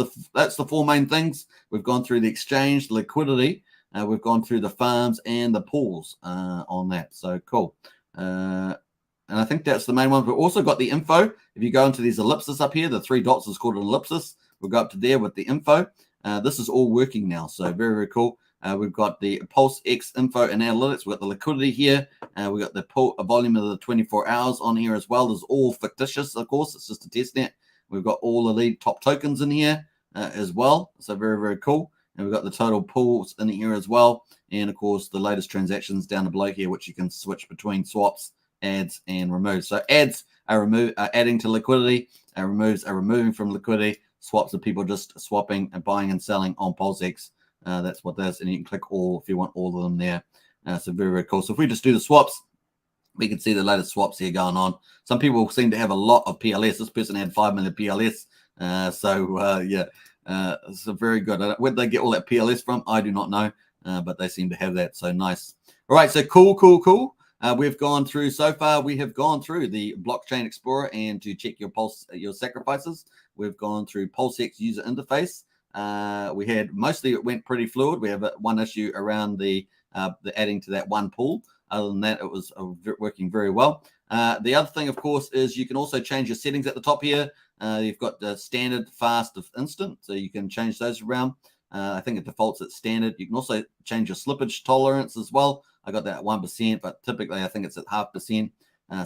A: the 4 main things. We've gone through the exchange, the liquidity. We've gone through the farms and the pools on that. So cool. And I think that's the main one. We've also got the info. If you go into these ellipses up here, the 3 dots is called an ellipsis. We'll go up to there with the info. This is all working now. So very, very cool. We've got the PulseX info and analytics. We've got the liquidity here. We've got the volume of the 24 hours on here as well. There's all fictitious, of course. It's just a testnet. We've got all the lead top tokens in here as well. So very, very cool. And we've got the total pools in here as well. And, of course, the latest transactions down below here, which you can switch between swaps, adds, and removes. So adds are adding to liquidity. Removes are removing from liquidity. Swaps are people just swapping and buying and selling on PulseX. That's what that is. And you can click all if you want all of them there. So very, very cool. So if we just do the swaps, we can see the latest swaps here going on. Some people seem to have a lot of PLS. This person had 5 million PLS. So very good. Where they get all that PLS from, I do not know. But they seem to have that. So nice. All right. So cool. We've gone through so far. We have gone through the Blockchain Explorer and to check your sacrifices. We've gone through PulseX user interface. We had mostly it went pretty fluid. We have one issue around the adding to that one pool. Other than that, it was working very well. The other thing, of course, is you can also change your settings at the top here. You've got the standard, fast, instant, so you can change those around. I think it defaults at standard. You can also change your slippage tolerance as well. I got that at 1%, but typically I think it's at 0.5%,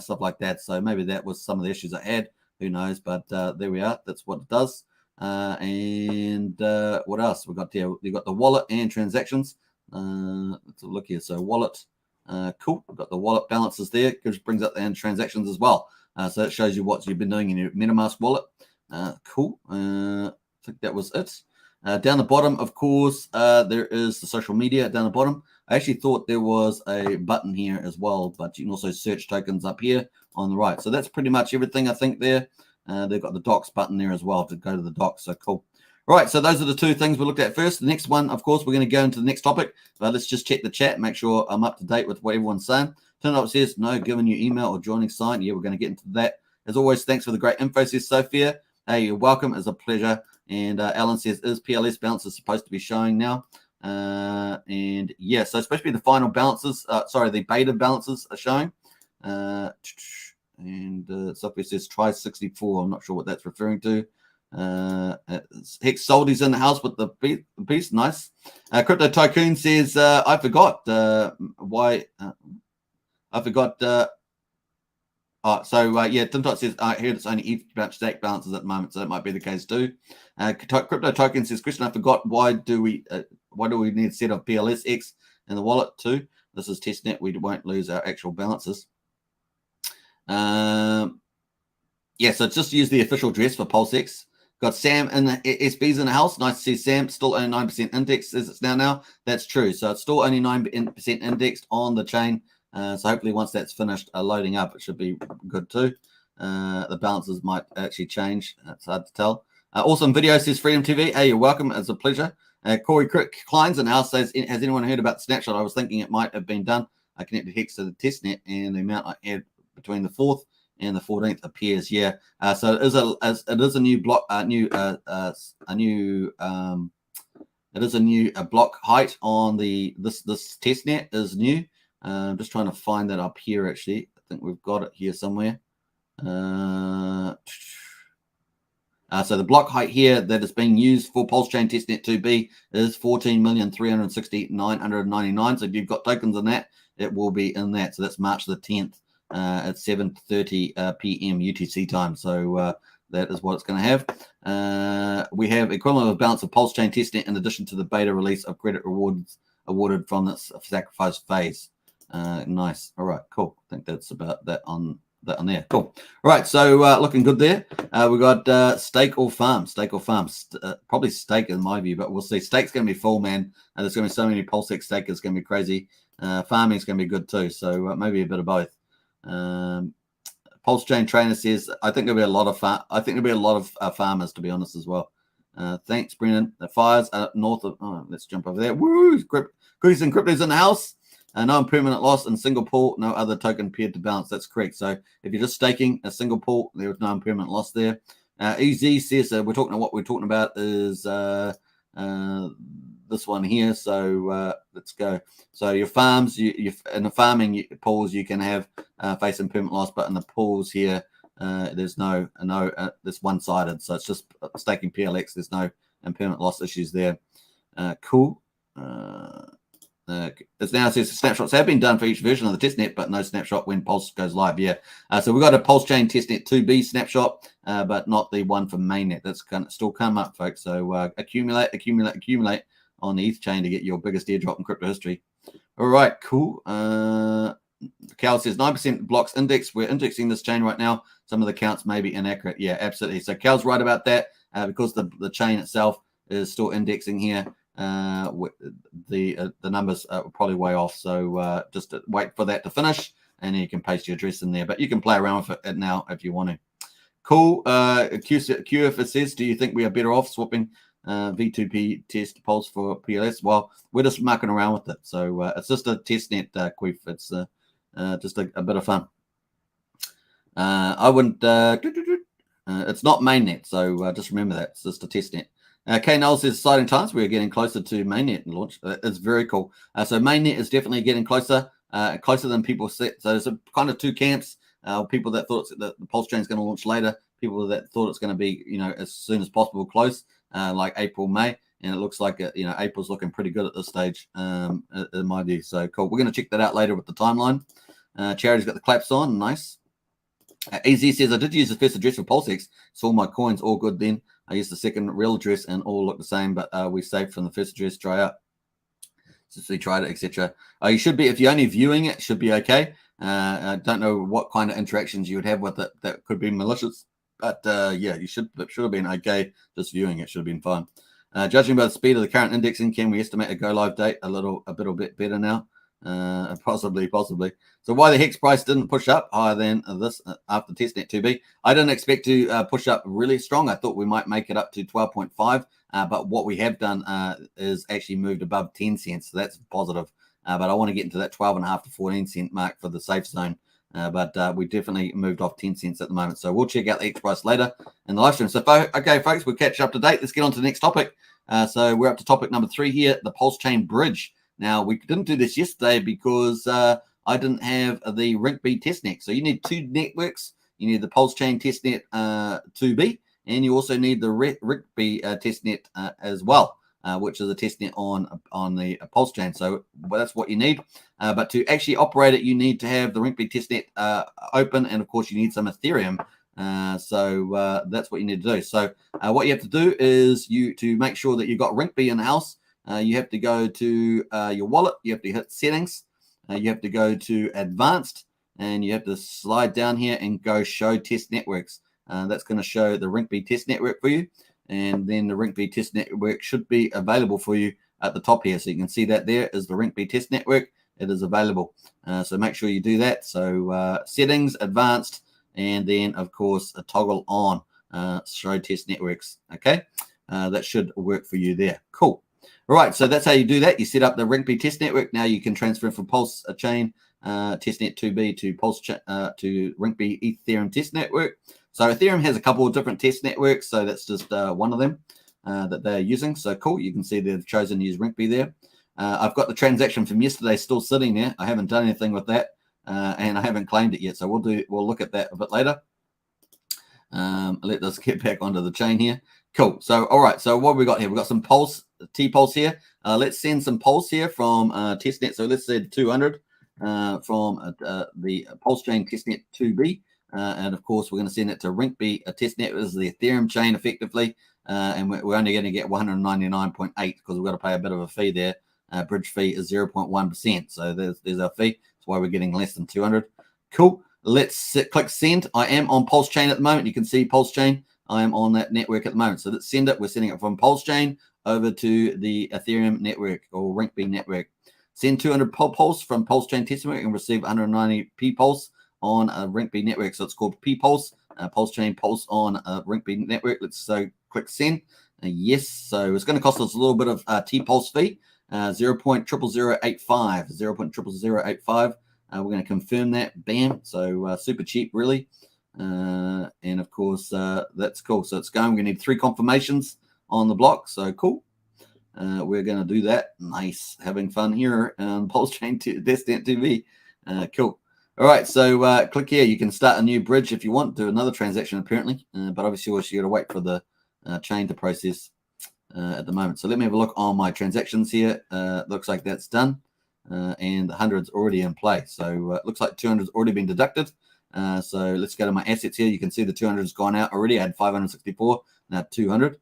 A: stuff like that. So maybe that was some of the issues I had. Who knows? But there we are. That's what it does. What else we got here? You've got the wallet and transactions. Let's look here. So wallet, Cool. We've got the wallet balances there, which brings up the transactions as well. So it shows you what you've been doing in your MetaMask wallet. Cool. I think that was it. Down the bottom, of course, there is the social media down the bottom. I actually thought there was a button here as well, but you can also search tokens up here on the right. So that's pretty much everything, I think, there. They've got the docs button there as well to go to the docs. So cool. All right, so those are the two things we looked at first. The next one, of course, we're going to go into the next topic. But let's just check the chat, make sure I'm up to date with what everyone's saying. Turn up says, no, given your email or joining sign. Yeah, we're going to get into that. As always, thanks for the great info, says Sophia. Hey, you're welcome. It's a pleasure. And Alan says, is PLS balances supposed to be showing now? And yeah, so especially the final balances, the beta balances are showing. Sophia says, try 64. I'm not sure what that's referring to. Hex Soldy's in the house with the piece. Nice. Crypto Tycoon says, I forgot why. I forgot. Yeah, Tintot says, I heard it's only ETH stake balances at the moment, so that might be the case too. Crypto Token says, Christian, I forgot, why do we need a set of PLSX in the wallet too? This is testnet. We won't lose our actual balances. Yeah, so it's just use the official address for PulseX. Got Sam in the SBs in the house. Nice to see Sam. Still only 9% indexed as it's now. That's true. So it's still only 9% indexed on the chain. So hopefully once that's finished loading up, it should be good too. The balances might actually change. It's hard to tell. Awesome video, says Freedom TV. Hey, you're welcome. It's a pleasure. Corey Kleins in the house says, has anyone heard about the snapshot? I was thinking it might have been done. I connected Hex to the testnet, and the amount I had between the 4th and the 14th appears. Yeah. So it is a new block, it is a new block height on this testnet is new. I'm just trying to find that up here. Actually, I think we've got it here somewhere. So the block height here that is being used for Pulsechain Testnet 2b is 14,360,999. So if you've got tokens in that, it will be in that. So that's March the 10th at 7:30 p.m. UTC time. So that is what it's going to have. We have equivalent of balance of Pulsechain Testnet in addition to the beta release of credit rewards awarded from this sacrifice phase. Nice. All right, cool. I think that's about that on there. Cool. All right, so looking good there. We got stake or farm. Probably stake in my view, but we'll see. Stake's going to be full, man. And there's going to be so many PulseX stakers. It's going to be crazy. Farming's going to be good too. So maybe a bit of both. Pulsechain Trainer says, I think there'll be a lot of farmers, to be honest, as well. Thanks, Brennan. The fires are north of. Oh, let's jump over there. Woo! Cookies and cryptos in the house. No impermanent loss in single pool. No other token paired to balance. That's correct. So if you're just staking a single pool, there is no impermanent loss there. EZ says what we're talking about is this one here. So let's go. So your farms, you in the farming pools, you can have face impermanent loss, but in the pools here, there's no it's one-sided. So it's just staking PLX. There's no impermanent loss issues there. Cool. It now says snapshots have been done for each version of the testnet, but no snapshot when Pulse goes live. Yeah. So we've got a Pulsechain Testnet 2b snapshot, but not the one for mainnet. That's going to still come up, folks. So accumulate on the ETH chain to get your biggest airdrop in crypto history. All right, cool. Cal says 9% blocks index. We're indexing this chain right now. Some of the counts may be inaccurate. Yeah, absolutely. So Cal's right about that because the chain itself is still indexing here. The numbers are probably way off. So just wait for that to finish, and then you can paste your address in there. But you can play around with it now if you want to. Cool. QF says, do you think we are better off swapping V2b test Pulse for PLS? Well, we're just mucking around with it. So it's just a testnet, Queef. It's just a bit of fun. I wouldn't. It's not mainnet, so just remember that. It's just a testnet. K Knowles says exciting times. We're getting closer to mainnet launch. It's very cool. So mainnet is definitely getting closer than people say. So there's kind of two camps. People that thought that the Pulse chain is going to launch later. People that thought it's going to be, as soon as possible, close, like April, May. And it looks like, April's looking pretty good at this stage, in my view. So cool. We're going to check that out later with the timeline. Charity's got the claps on. Nice. AZ says, I did use the first address for PulseX. Saw my coins all good then. I used the second real address and all look the same, but we saved from the first address dry up. since we tried it, etc. You should be, if you're only viewing it, should be okay. I don't know what kind of interactions you would have with it that could be malicious, but yeah, it should have been okay. Just viewing it should have been fine. Judging by the speed of the current indexing, can we estimate a go live date a little bit better now? Possibly. So why the Hex price didn't push up higher than this after Testnet 2b? I didn't expect to push up really strong. I thought we might make it up to 12.5, but what we have done is actually moved above 10 cents, so that's positive. But I want to get into that 12.5 to 14 cent mark for the safe zone. But we definitely moved off 10 cents at the moment. So we'll check out the Hex price later in the live stream. So, okay, folks, we'll catch up to date. Let's get on to the next topic. So we're up to topic number 3 here, the Pulsechain bridge. Now, we didn't do this yesterday because I didn't have the Rinkeby testnet. So you need 2 networks. You need the Pulsechain Testnet 2b, and you also need the Rinkeby testnet as well. Which is a testnet on the Pulsechain. So that's what you need. But to actually operate it, you need to have the Rinkeby testnet open, and of course you need some Ethereum. So that's what you need to do. So what you have to do is to make sure that you've got Rinkeby in the house. You have to go to your wallet. You have to hit settings. You have to go to advanced, and you have to slide down here and go show test networks. That's going to show the Rinkeby test network for you. And then the Rinkeby test network should be available for you at the top here. So you can see that there is the Rinkeby test network. It is available. So make sure you do that. So settings, advanced, and then, of course, a toggle on show test networks. Okay, that should work for you there. Cool. All right, so that's how you do that. You set up the Rinkeby test network. Now you can transfer from Pulsechain Testnet 2b to to Rinkeby Ethereum test network. So Ethereum has a couple of different test networks, so that's just one of them that they're using. So cool, you can see they've chosen to use Rinkeby there. I've got the transaction from yesterday still sitting there. I haven't done anything with that, and I haven't claimed it yet. So we'll look at that a bit later. Let us get back onto the chain here. Cool. So all right. So what have we got here? We've got some T-Pulse here. Let's send some Pulse here from Testnet. So let's send 200 from the Pulsechain Testnet 2b. And of course, we're going to send it to Rinkeby testnet. This is the Ethereum chain effectively. And we're only going to get 199.8 because we've got to pay a bit of a fee there. Bridge fee is 0.1%. So there's our fee. That's why we're getting less than 200. Cool. Let's click send. I am on Pulsechain at the moment. You can see Pulsechain. I am on that network at the moment. So let's send it. We're sending it from Pulsechain over to the Ethereum network or Rinkeby network. Send 200 Pulse from Pulsechain Testnet and receive 190 P-Pulse on a Rinkeby network. So it's called P-Pulse, Pulsechain Pulse on a Rinkeby network. Let's click send. Yes. So it's going to cost us a little bit of T-Pulse fee, 0.00085. 0.00085. We're going to confirm that. Bam. So super cheap, really. And of course, that's cool. So it's going. We need 3 confirmations on the block. So cool. We're going to do that. Nice. Having fun here on Pulsechain Testnet 2b. Cool. All right. So click here. You can start a new bridge if you want. Do another transaction, apparently. But obviously, you got to wait for the chain to process at the moment. So let me have a look on my transactions here. Looks like that's done. And the 100's already in play. So it looks like 200's already been deducted. So let's go to my assets here. You can see the 200's gone out already. I had 564, now 200.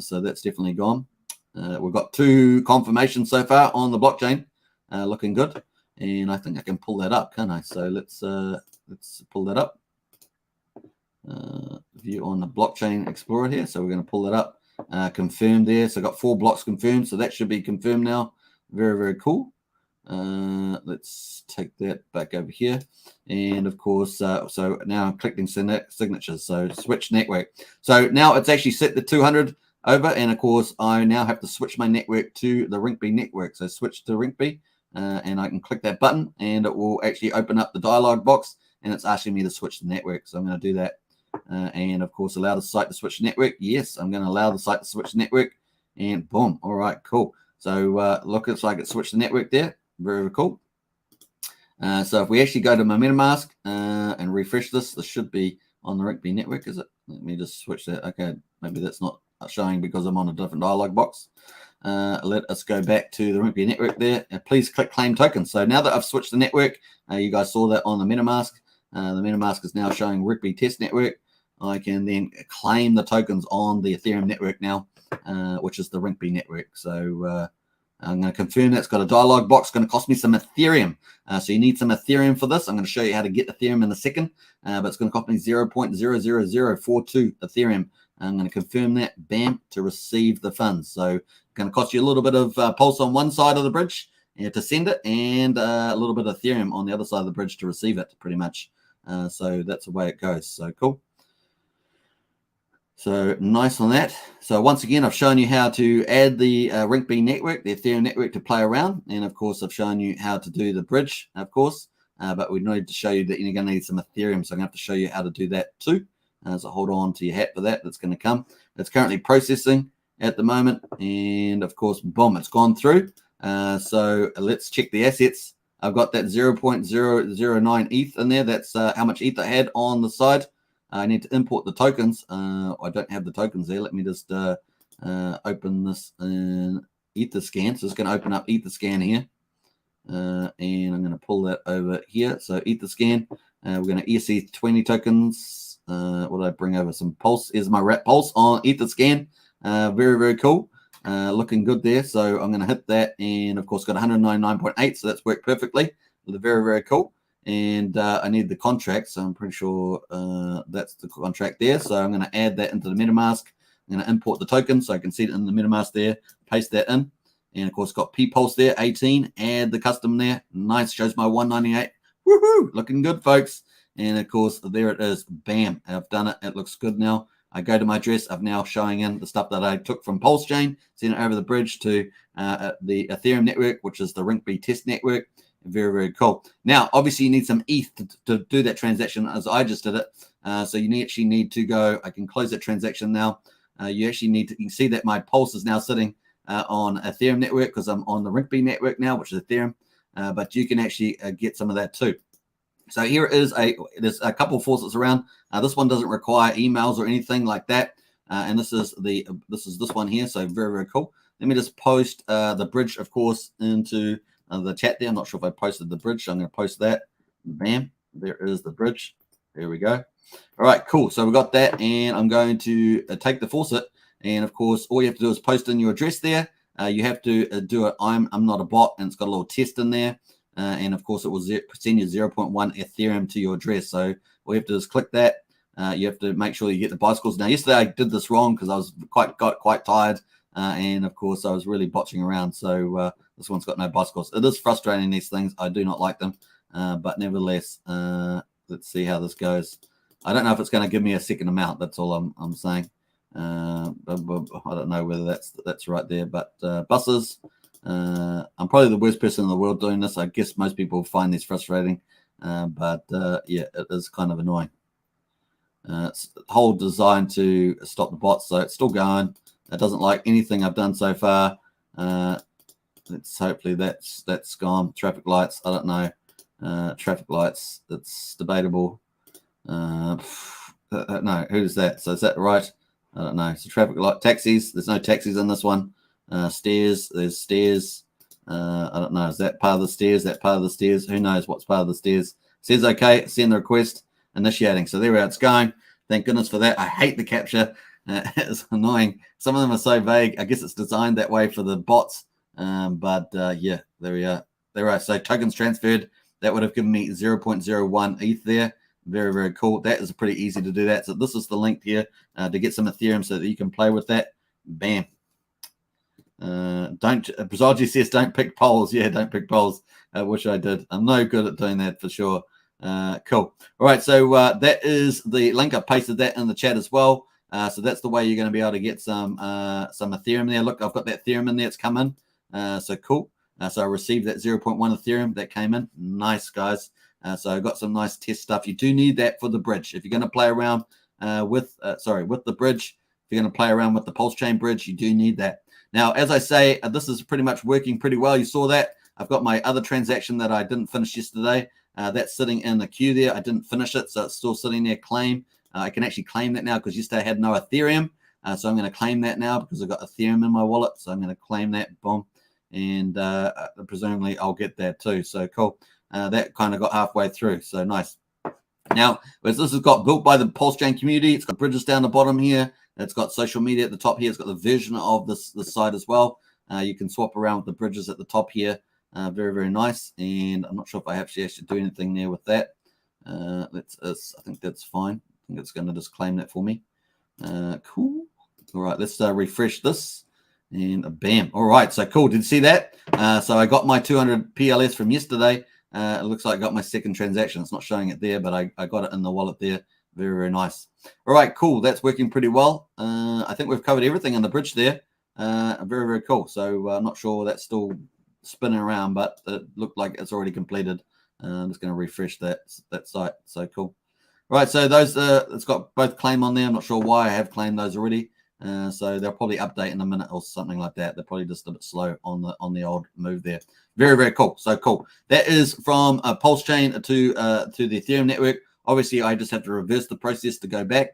A: So that's definitely gone. We've got 2 confirmations so far on the blockchain, looking good. And I think I can pull that up, can't I? So let's pull that up. View on the blockchain explorer here. So we're going to pull that up. Confirmed there. So I got 4 blocks confirmed. So that should be confirmed now. Very, very cool. Let's take that back over here. And of course, so now I'm clicking signatures. So switch network. So now it's actually set the 200 over. And of course, I now have to switch my network to the Rinkeby network. So switch to Rinkeby. And I can click that button and it will actually open up the dialog box and it's asking me to switch the network. So I'm going to do that. And of course, allow the site to switch network. Yes, I'm going to allow the site to switch network and boom. All right, cool. So look, it's like it switched the network there. Very, very cool. So if we actually go to my MetaMask and refresh this should be on the Rinkeby network, is it? Let me just switch that. Okay, maybe that's not showing because I'm on a different dialog box. Let us go back to the Rinkeby network there. Please click claim token. So now that I've switched the network, you guys saw that on the MetaMask. The MetaMask is now showing Rinkeby test network. I can then claim the tokens on the Ethereum network now, which is the Rinkeby network. So I'm going to confirm that's got a dialog box. It's going to cost me some Ethereum. So you need some Ethereum for this. I'm going to show you how to get Ethereum in a second, but it's going to cost me 0.00042 Ethereum. I'm going to confirm that, bam, to receive the funds. So it's going to cost you a little bit of Pulse on one side of the bridge to send it, and a little bit of Ethereum on the other side of the bridge to receive it, pretty much. So that's the way it goes. So cool. So nice on that. So once again, I've shown you how to add the RinkB network, the Ethereum network, to play around. And of course, I've shown you how to do the bridge, of course. But we need to show you that you're going to need some Ethereum. So I'm going to have to show you how to do that too. So hold on to your hat for that. That's going to come. It's currently processing at the moment. And of course, boom, it's gone through. So let's check the assets. I've got that 0.009 ETH in there. That's how much ETH I had on the side. I need to import the tokens. I don't have the tokens there. Let me just open this in Etherscan. So it's going to open up Etherscan here. And I'm going to pull that over here. So Etherscan. We're going to ERC20 tokens. What did I bring over? Some Pulse. Here's my wrap Pulse on Etherscan. Very, very cool. Looking good there. So I'm going to hit that. And of course, got 199.8. So that's worked perfectly. Very, very cool. And I need the contract, so I'm pretty sure that's the contract there. So I'm going to add that into the MetaMask. I'm going to import the token so I can see it in the MetaMask there, paste that in. And of course, got Pulse there, 18. Add the custom there. Nice, shows my 198. Woohoo! Looking good, folks. And of course, there it is. Bam, I've done it. It looks good now. I go to my address. I'm now showing in the stuff that I took from Pulsechain, sent it over the bridge to the Ethereum network, which is the RinkB test network. Very, very cool. Now, obviously, you need some ETH to do that transaction as I just did it. So you actually need to go. I can close that transaction now. You actually need to. You can see that my Pulse is now sitting on Ethereum network because I'm on the RinkB network now, which is Ethereum. But you can actually get some of that too. So here is there's a couple of faucets around. This one doesn't require emails or anything like that. And this is this one here. So very, very cool. Let me just post the bridge, of course, into the chat there. I'm not sure if I posted the bridge. So I'm going to post that. Bam. There is the bridge. There we go. All right, cool. So we got that, and I'm going to take the faucet. And of course, all you have to do is post in your address there. You have to do it. I'm not a bot, and it's got a little test in there. And of course, it will send you 0.1 Ethereum to your address. So all you have to do is click that. You have to make sure you get the bicycles. Now, yesterday I did this wrong because I was got quite tired. And of course, I was really botching around. So this one's got no bicycles. It is frustrating, these things. I do not like them. But nevertheless, let's see how this goes. I don't know if it's going to give me a second amount. That's all I'm saying. But I don't know whether that's right there. But buses, I'm probably the worst person in the world doing this. I guess most people find this frustrating. But yeah, it is kind of annoying. It's whole designed to stop the bots. So it's still going. It doesn't like anything I've done so far. Let's hopefully that's gone. Traffic lights, I don't know. Traffic lights, it's debatable. No, who's that? So is that right? I don't know. So traffic light, taxis. There's no taxis in this one. Stairs. There's stairs. I don't know. Is that part of the stairs? That part of the stairs? Who knows what's part of the stairs? Says okay. Send the request. Initiating. So there it's going. Thank goodness for that. I hate the capture. It's annoying. Some of them are so vague. I guess it's designed that way for the bots. But yeah, there we are. There we are. So tokens transferred. That would have given me 0.01 ETH there. Very, very cool. That is pretty easy to do that. So this is the link here to get some Ethereum so that you can play with that. Bam. Brazalji says don't pick polls. Yeah, don't pick polls. I wish I did. I'm no good at doing that for sure. Cool. All right. So that is the link. I pasted that in the chat as well. So that's the way you're going to be able to get some Ethereum there. Look, I've got that Ethereum in there. It's come in. So cool. So I received that 0.1 Ethereum that came in. Nice, guys. So I got some nice test stuff. You do need that for the bridge. If you're going to play around with the bridge, if you're going to play around with the Pulsechain bridge, you do need that. Now, as I say, this is pretty much working pretty well. You saw that. I've got my other transaction that I didn't finish yesterday. That's sitting in the queue there. I didn't finish it, so it's still sitting there. Claim. I can actually claim that now because yesterday I had no Ethereum. So I'm going to claim that now because I've got Ethereum in my wallet. So I'm going to claim that. Boom. And presumably I'll get that too. So cool. That kind of got halfway through. So nice. Now, this has got built by the Pulsechain community. It's got bridges down the bottom here. It's got social media at the top here. It's got the version of this site as well. You can swap around with the bridges at the top here. Very, very nice. And I'm not sure if I actually do anything there with that. I think that's fine. I think it's going to just claim that for me. Cool. All right, let's refresh this. And bam. All right, so cool. Did you see that? So I got my 200 PLS from yesterday. It looks like I got my second transaction. It's not showing it there, but I got it in the wallet there. Very, very nice. All right, cool. That's working pretty well. I think we've covered everything on the bridge there. Very, very cool. So I'm not sure that's still spinning around, but it looked like it's already completed. I'm just going to refresh that site. So cool. All right, so those it's got both claim on there. I'm not sure why I have claimed those already. So they'll probably update in a minute or something like that. They're probably just a bit slow on the old move there. Very, very cool. So cool. That is from a Pulsechain to the Ethereum network. Obviously, I just have to reverse the process to go back.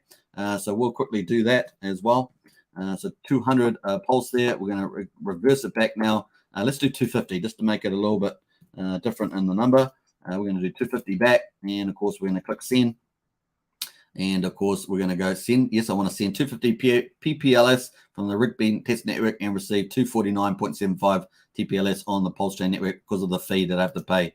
A: So we'll quickly do that as well. So 200 Pulse there. We're going to reverse it back now. Let's do 250 just to make it a little bit different in the number. We're going to do 250 back. And, of course, we're going to click send. And, of course, we're going to go send. Yes, I want to send 250 PPLS from the Referral Test network and receive 249.75 TPLS on the Pulsechain network because of the fee that I have to pay.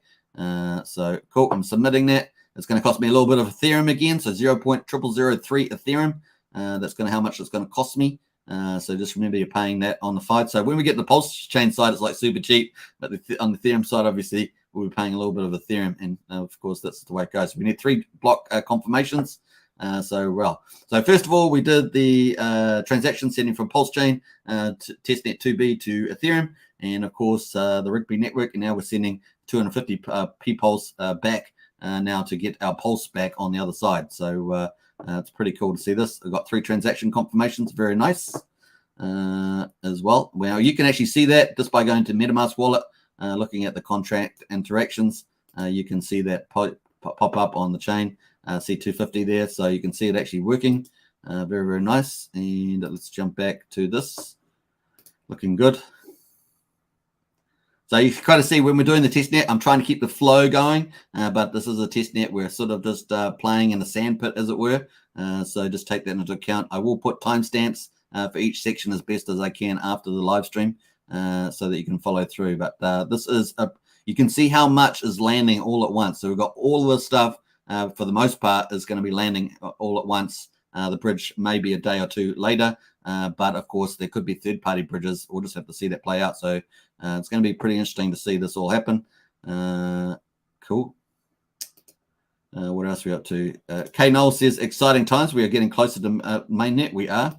A: So, cool. I'm submitting that. It's going to cost me a little bit of Ethereum again. So, 0.0003 Ethereum. That's going to how much it's going to cost me. So, just remember you're paying that on the side. So, when we get the Pulsechain side, it's like super cheap. But on the Ethereum side, obviously, we'll be paying a little bit of Ethereum. And, of course, that's the way it goes. We need 3 block confirmations. So first of all, we did the transaction sending from Pulsechain to Testnet 2b to Ethereum, and of course the Referral network. And now we're sending 250 P-Pulse back now to get our Pulse back on the other side. So it's pretty cool to see this. I've got 3 transaction confirmations. Very nice as well. Well, you can actually see that just by going to MetaMask wallet, looking at the contract interactions. You can see that pop up on the chain. See 250 there, so you can see it actually working. Very, very nice. And let's jump back to this. Looking good. So you can kind of see when we're doing the testnet, I'm trying to keep the flow going, but this is a testnet. We're sort of just playing in the sandpit, as it were. So just take that into account. I will put timestamps for each section as best as I can after the live stream, so that you can follow through. But this is you can see how much is landing all at once. So we've got all of the stuff. For the most part, is going to be landing all at once. The bridge may be a day or two later, but of course there could be third-party bridges. We'll just have to see that play out. So it's going to be pretty interesting to see this all happen. Cool. What else are we up to? K Noel says, exciting times. We are getting closer to mainnet. We are.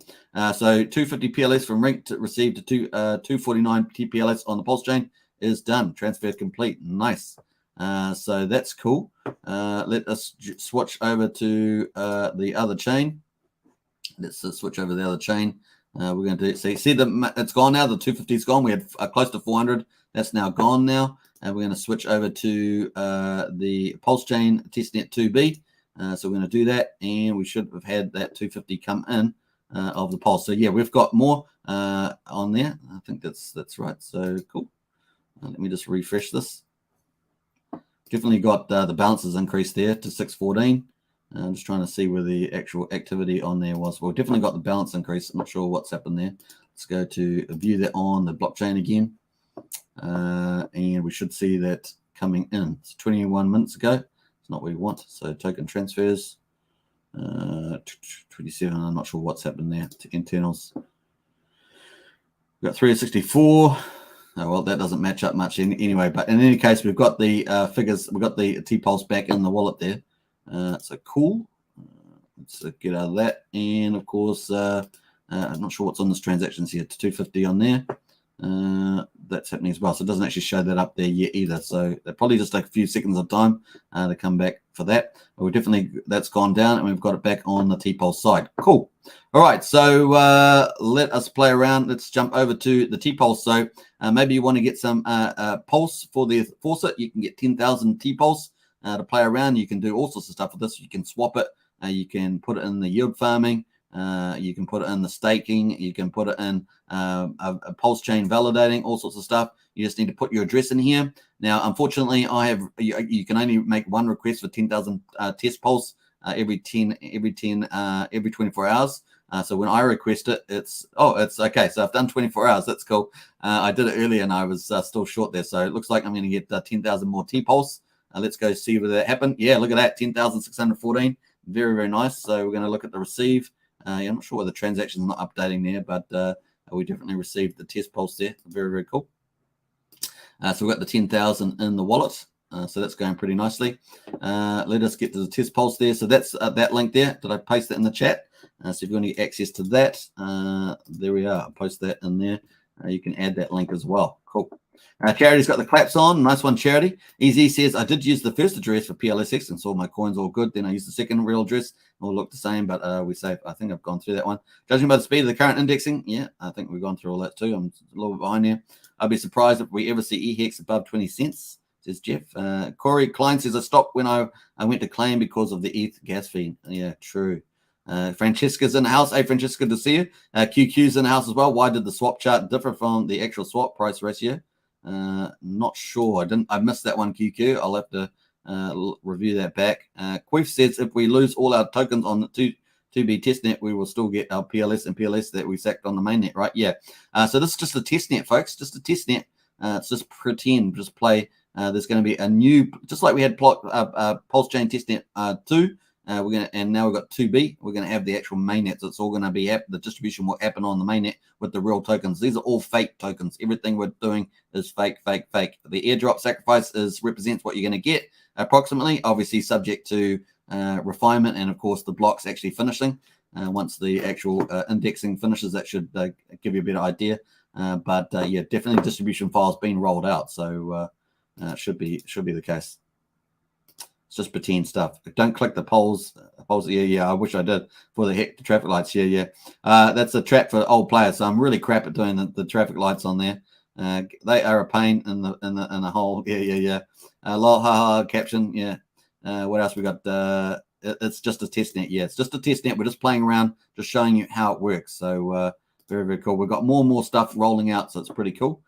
A: So 250 PLS from Rink to receive to 249 TPLS on the Pulsechain is done. Transfer complete. Nice. So that's cool. Let us switch over to the other chain. Let's switch over to the other chain. We're going to see that it's gone now. The 250 is gone. We had close to 400. That's now gone now. And we're going to switch over to the Pulsechain Testnet 2b. So we're going to do that, and we should have had that 250 come in of the Pulse. So yeah, we've got more on there. I think that's right. So cool. Let me just refresh this. Definitely got the balances increased there to 614. I'm just trying to see where the actual activity on there was. Well, definitely got the balance increase. I'm not sure what's happened there. Let's go to view that on the blockchain again. And we should see that coming in. It's 21 minutes ago. It's not what we want. So token transfers. 27. I'm not sure what's happened there to internals. We've got 364. Oh, well, that doesn't match up much anyway. But in any case, we've got the figures. We've got the T-Pulse back in the wallet there. So cool. Let's get out of that. And, of course, I'm not sure what's on this transactions here. It's 250 on there. That's happening as well. So it doesn't actually show that up there yet either. So they probably just take a few seconds of time to come back for that. But we definitely, that's gone down, and we've got it back on the T-Pulse side. Cool. All right. So let us play around. Let's jump over to the T-Pulse. So maybe you want to get some Pulse for the Faucet. You can get 10,000 T-Pulse to play around. You can do all sorts of stuff with this. You can swap it. You can put it in the yield farming. You can put it in the staking. You can put it in a pulse chain validating, all sorts of stuff. You just need to put your address in here. Now, unfortunately, you can only make one request for 10,000 test pulse every 24 hours. So when I request it, it's okay. So I've done 24 hours. That's cool. I did it earlier and I was still short there. So it looks like I'm going to get 10,000 more T-Pulse. Let's go see whether that happened. Yeah, look at that, 10,614. Very, very nice. So we're going to look at the receive. I'm not sure why the transaction's not updating there, but we definitely received the test pulse there. Very, very cool. So we've got the 10,000 in the wallet. So that's going pretty nicely. Let us get to the test pulse there. So that's that link there. Did I paste that in the chat? So if you want to get access to that, there we are. I'll post that in there. You can add that link as well. Cool. Charity's got the claps on. Nice one, Charity. Easy says, I did use the first address for PLSX and saw my coins all good. Then I used the second real address. All looked the same, but we say, I think I've gone through that one. Judging by the speed of the current indexing, yeah, I think we've gone through all that too. I'm a little bit behind here. I'll be surprised if we ever see EHEX above 20 cents, says Jeff. Corey Klein says, I stopped when I went to claim because of the ETH gas fee. Yeah, true. Francesca's in the house. Hey, Francesca, good to see you. QQ's in the house as well. Why did the swap chart differ from the actual swap price ratio? Not sure. I missed that one, QQ. I'll have to review that back. Queef says if we lose all our tokens on the 2b testnet, we will still get our PLS and PLS that we sacked on the mainnet, right? Yeah. So this is just a testnet, folks. Just a testnet. It's just pretend, just play. There's going to be a new, just like we had Pulsechain Testnet 2. And now we've got 2b. We're going to have the actual mainnet. So it's all going to be the distribution will happen on the mainnet with the real tokens. These are all fake tokens. Everything we're doing is fake, fake, fake. The airdrop sacrifice represents what you're going to get approximately, obviously subject to refinement and of course the blocks actually finishing. Once the actual indexing finishes, that should give you a better idea. But yeah, definitely distribution files being rolled out. So should be the case. It's just pretend stuff. Don't click the polls. Yeah, I wish I did for the traffic lights. Yeah. That's a trap for old players. So I'm really crap at doing the traffic lights on there. They are a pain in the hole. Yeah. Lol, haha, caption. Yeah. What else we got? It's just a test net. Yeah, it's just a test net. We're just playing around, just showing you how it works. So very, very cool. We've got more and more stuff rolling out, so it's pretty cool.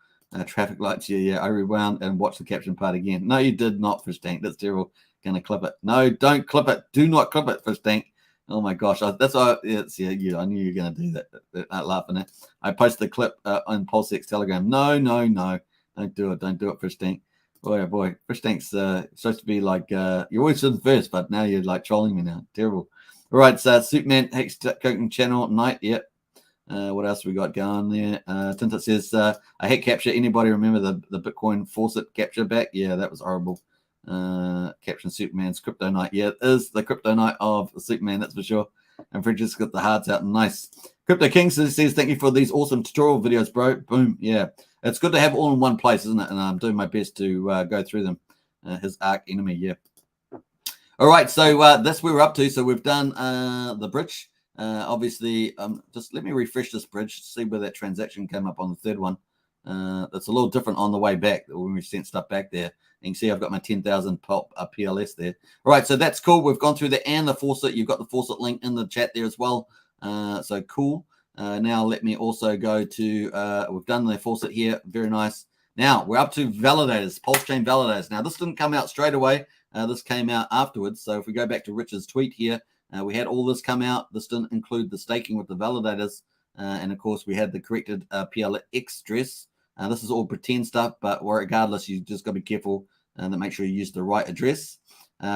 A: Traffic lights. Yeah. I rewound and watched the caption part again. No, you did not, Fish Tank. That's terrible. Gonna clip it. No, don't clip it. Do not clip it, Fish Tank. Oh my gosh, that's why I knew you were gonna do that. Laughing at. I posted the clip on PulseX Telegram. No, don't do it, Fish Tank. Boy, oh boy, Fish Tank's supposed to be like you always did first, but now you're like trolling me now. Terrible. All right, so Superman Hex Token Channel Night. Yep. What else we got going there? Tinta says a heck capture. Anybody remember the Bitcoin Faucet capture back? Yeah, that was horrible. Caption Superman's crypto night. Yeah, it is the crypto night of Superman, that's for sure. And Fridges got the hearts out. Nice. Crypto King says thank you for these awesome tutorial videos, bro. Boom. Yeah, it's good to have all in one place, isn't it? And I'm doing my best to go through them. His arch enemy. Yeah. All right, so that's where we're up to. So we've done the bridge. Obviously, just let me refresh this bridge to see where that transaction came up on the third one. That's a little different on the way back when we sent stuff back there. And you can see I've got my 10,000 PLS there. All right, so that's cool. We've gone through that and the Faucet. You've got the Faucet link in the chat there as well. So cool. Now let me also go to, we've done the Faucet here. Very nice. Now we're up to validators, Pulsechain validators. Now this didn't come out straight away. This came out afterwards. So if we go back to Richard's tweet here, we had all this come out. This didn't include the staking with the validators. And of course, we had the corrected PLX address. This is all pretend stuff, but regardless, you just got to be careful that make sure you use the right address.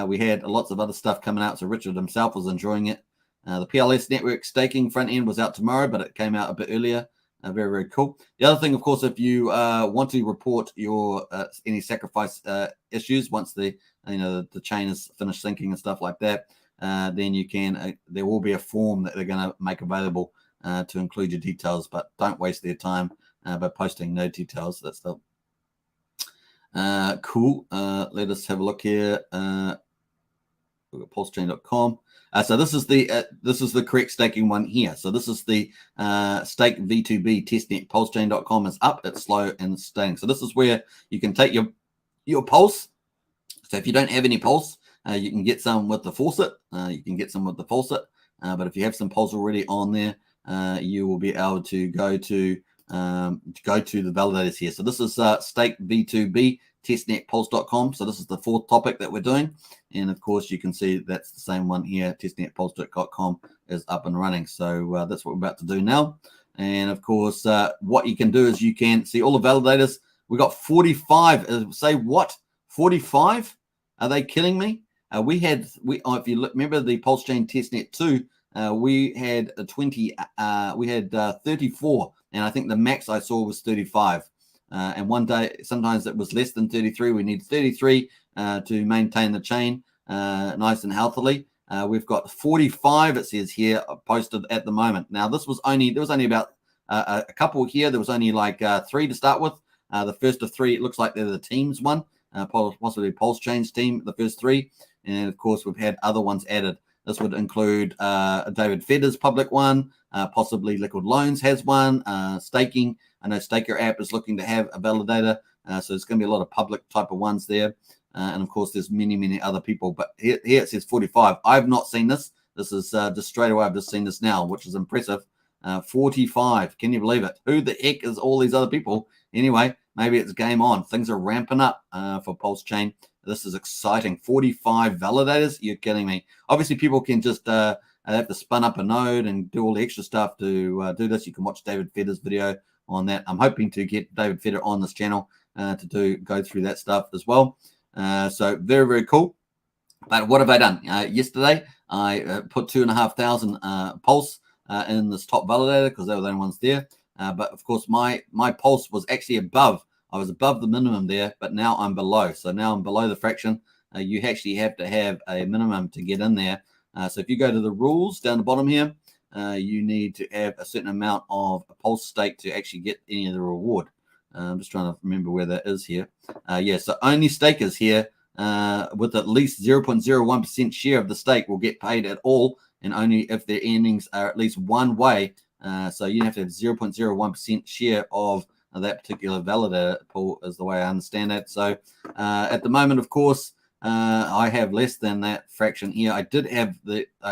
A: We had lots of other stuff coming out, so Richard himself was enjoying it. The PLS network staking front end was out tomorrow, but it came out a bit earlier. Very, very cool. The other thing, of course, if you want to report your any sacrifice issues once the chain is finished syncing and stuff like that, then you can. There will be a form that they're going to make available to include your details, but don't waste their time by posting no details. That's the cool. Let us have a look here. We've got pulsechain.com. So this is the correct staking one here. So this is the stake V2b testnet. Pulsechain.com is up. It's slow and staying. So this is where you can take your pulse. So if you don't have any pulse, you can get some with the Faucet. You can get some with the Faucet. But if you have some pulse already on there, you will be able to go to the validators here. So this is stake V2b testnet pulse.com. So this is the fourth topic that we're doing, and of course you can see that's the same one here, testnet pulse.com. is up and running. So that's what we're about to do now. And of course, what you can do is you can see all the validators. We got 45. Say what? 45? Are they kidding me? If you remember the Pulsechain Testnet 2, we had 34, and I think the max I saw was 35. And one day, sometimes it was less than 33. We need 33 to maintain the chain nice and healthily. We've got 45, it says here, posted at the moment. Now, there was only about a couple here. There was only like 3 to start with. The first of 3, it looks like they're the teams one, possibly Pulsechain's team, the first 3. And of course, we've had other ones added. This would include David Fedder's public one, possibly Liquid Loans has one, staking. I know Staker app is looking to have a validator, so there's going to be a lot of public type of ones there. And of course, there's many other people. But here it says 45. I've not seen this. This is just straight away. I've just seen this now, which is impressive. 45. Can you believe it? Who the heck is all these other people? Anyway, maybe it's game on. Things are ramping up for Pulsechain. This is exciting. 45 validators? You're kidding me. Obviously, people can just have to spin up a node and do all the extra stuff to do this. You can watch David Fedder's video on that. I'm hoping to get David Fedder on this channel to go through that stuff as well. So very cool. But what have I done? Yesterday, I put 2,500 Pulse in this top validator because they were the only ones there. But of course, my Pulse was actually above. I was above the minimum there, but now I'm below. So now I'm below the fraction. You actually have to have a minimum to get in there. So if you go to the rules down the bottom here, you need to have a certain amount of Pulse stake to actually get any of the reward. I'm just trying to remember where that is here. Yeah, so only stakers here with at least 0.01% share of the stake will get paid at all, and only if their earnings are at least one way. So you have to have 0.01% share of that particular validator pool is the way I understand that. So at the moment, of course, I have less than that fraction here. I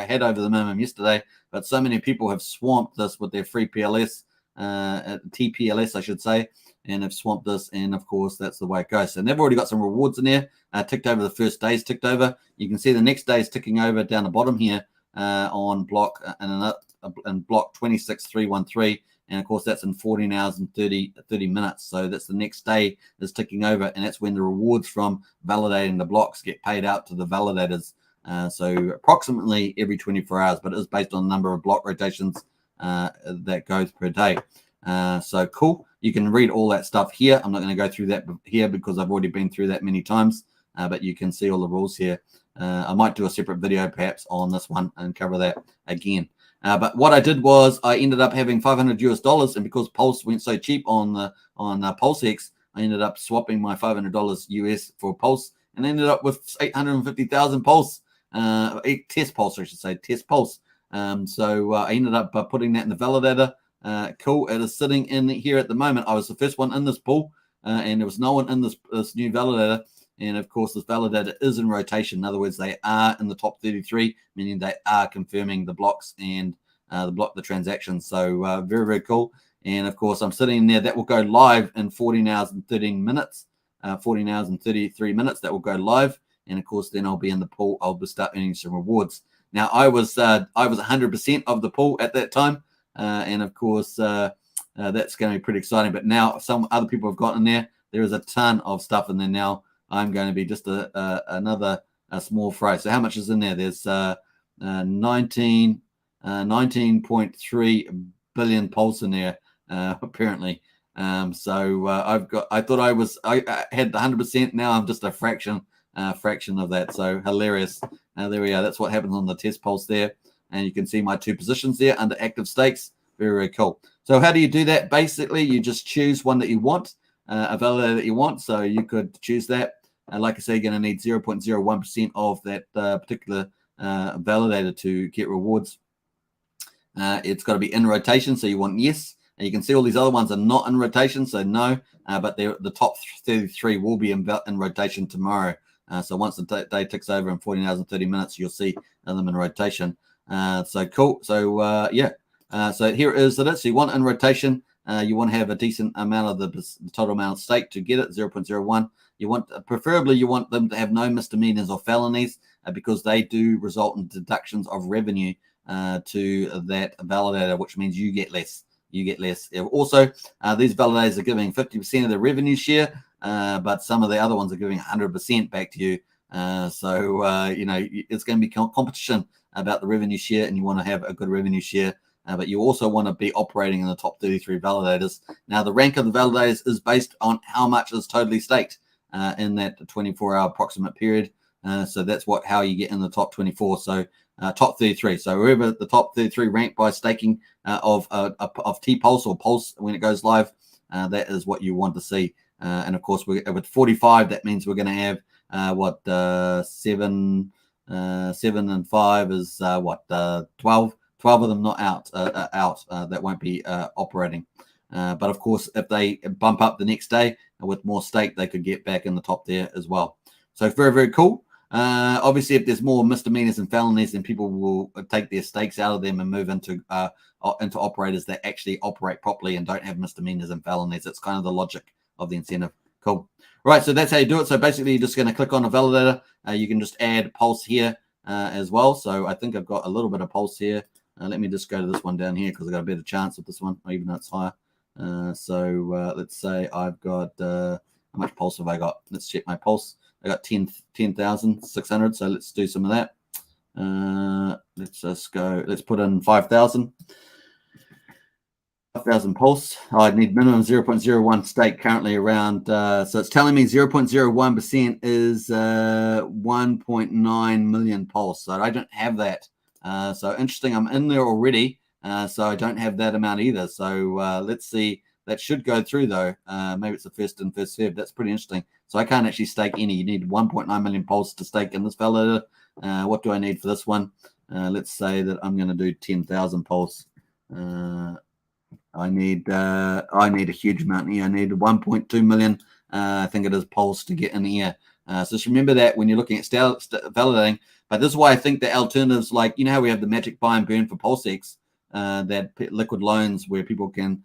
A: had over the minimum yesterday, but so many people have swamped this with their free PLS, TPLS, I should say, and have swamped this. And of course, that's the way it goes. And they've already got some rewards in there. Ticked over the first day's ticked over. You can see the next day is ticking over down the bottom here on block and block 26313. And of course, that's in 14 hours and 30 minutes. So that's the next day is ticking over, and that's when the rewards from validating the blocks get paid out to the validators. So approximately every 24 hours, but it is based on the number of block rotations that goes per day. So cool. You can read all that stuff here. I'm not going to go through that here because I've already been through that many times, but you can see all the rules here. I might do a separate video perhaps on this one and cover that again. But what I did was I ended up having $500 and because Pulse went so cheap on PulseX, I ended up swapping my $500 US for Pulse and ended up with 850,000 Pulse, test Pulse, I should say, test Pulse. So I ended up putting that in the validator. Cool. It is sitting in here at the moment. I was the first one in this pool, and there was no one in this new validator. And of course, this validator is in rotation. In other words, they are in the top 33, meaning they are confirming the blocks and the transactions. So very cool. And of course, I'm sitting in there. That will go live in 14 hours and 13 minutes, 14 hours and 33 minutes. That will go live. And of course, then I'll be in the pool. I'll start earning some rewards. Now, I was 100% of the pool at that time. And of course, that's going to be pretty exciting. But now some other people have gotten there. There is a ton of stuff in there now. I'm going to be just another small fry. So how much is in there? There's 19.3 billion Pulse in there, apparently. So I thought I had the 100%. Now I'm just a fraction of that. So hilarious. There we are. That's what happens on the test Pulse there. And you can see my 2 positions there under active stakes. Very cool. So how do you do that? Basically, you just choose one that you want, a validator that you want. So you could choose that. Like I say, you're going to need 0.01% of that particular validator to get rewards. It's got to be in rotation, so you want yes. And you can see all these other ones are not in rotation, so no. But the top 33 will be in rotation tomorrow. So once the day ticks over in 14 hours and 30 minutes, you'll see them in rotation. So cool. So yeah. So here is it. So you want in rotation. You want to have a decent amount of the total amount of stake to get it, 0.01. Preferably you want them to have no misdemeanors or felonies because they do result in deductions of revenue to that validator, which means you get less. You get less. Also, these validators are giving 50% of the revenue share, but some of the other ones are giving 100% back to you. So you know, it's going to be competition about the revenue share, and you want to have a good revenue share. But you also want to be operating in the top 33 validators. Now, the rank of the validators is based on how much is totally staked in that 24-hour approximate period. So that's how you get in the top 24. So top 33. So wherever the top 33 ranked by staking of T-Pulse or Pulse when it goes live, that is what you want to see. And of course, with 45, that means we're going to have 7 and 5 is 12 of them not out that won't be operating. But of course, if they bump up the next day with more stake, they could get back in the top there as well. So very, very cool. Obviously, if there's more misdemeanors and felonies, then people will take their stakes out of them and move into operators that actually operate properly and don't have misdemeanors and felonies. That's kind of the logic of the incentive. Cool. Right, so that's how you do it. So basically, you're just going to click on a validator. You can just add Pulse here as well. So I think I've got a little bit of Pulse here. Let me just go to this one down here because I've got a better chance with this one, even though it's higher. So let's say I've got, how much Pulse have I got? Let's check my Pulse. I got 10,600. So let's do some of that. Let's just go, let's put in 5,000. 5,000 Pulse. I need minimum 0.01 stake currently around. So it's telling me 0.01% is 1.9 million Pulse. So I don't have that. So interesting. I'm in there already. So I don't have that amount either. So let's see. That should go through though. Maybe it's the first and first serve. That's pretty interesting. So I can't actually stake any. You need 1.9 million Pulse to stake in this validator. What do I need for this one? Let's say that I'm going to do 10,000 Pulse. I need a huge amount here. I need 1.2 million. I think it is Pulse to get in here. So just remember that when you're looking at validating. But this is why I think the alternatives, like, you know how we have the magic buy and burn for PulseX, that liquid loans where people can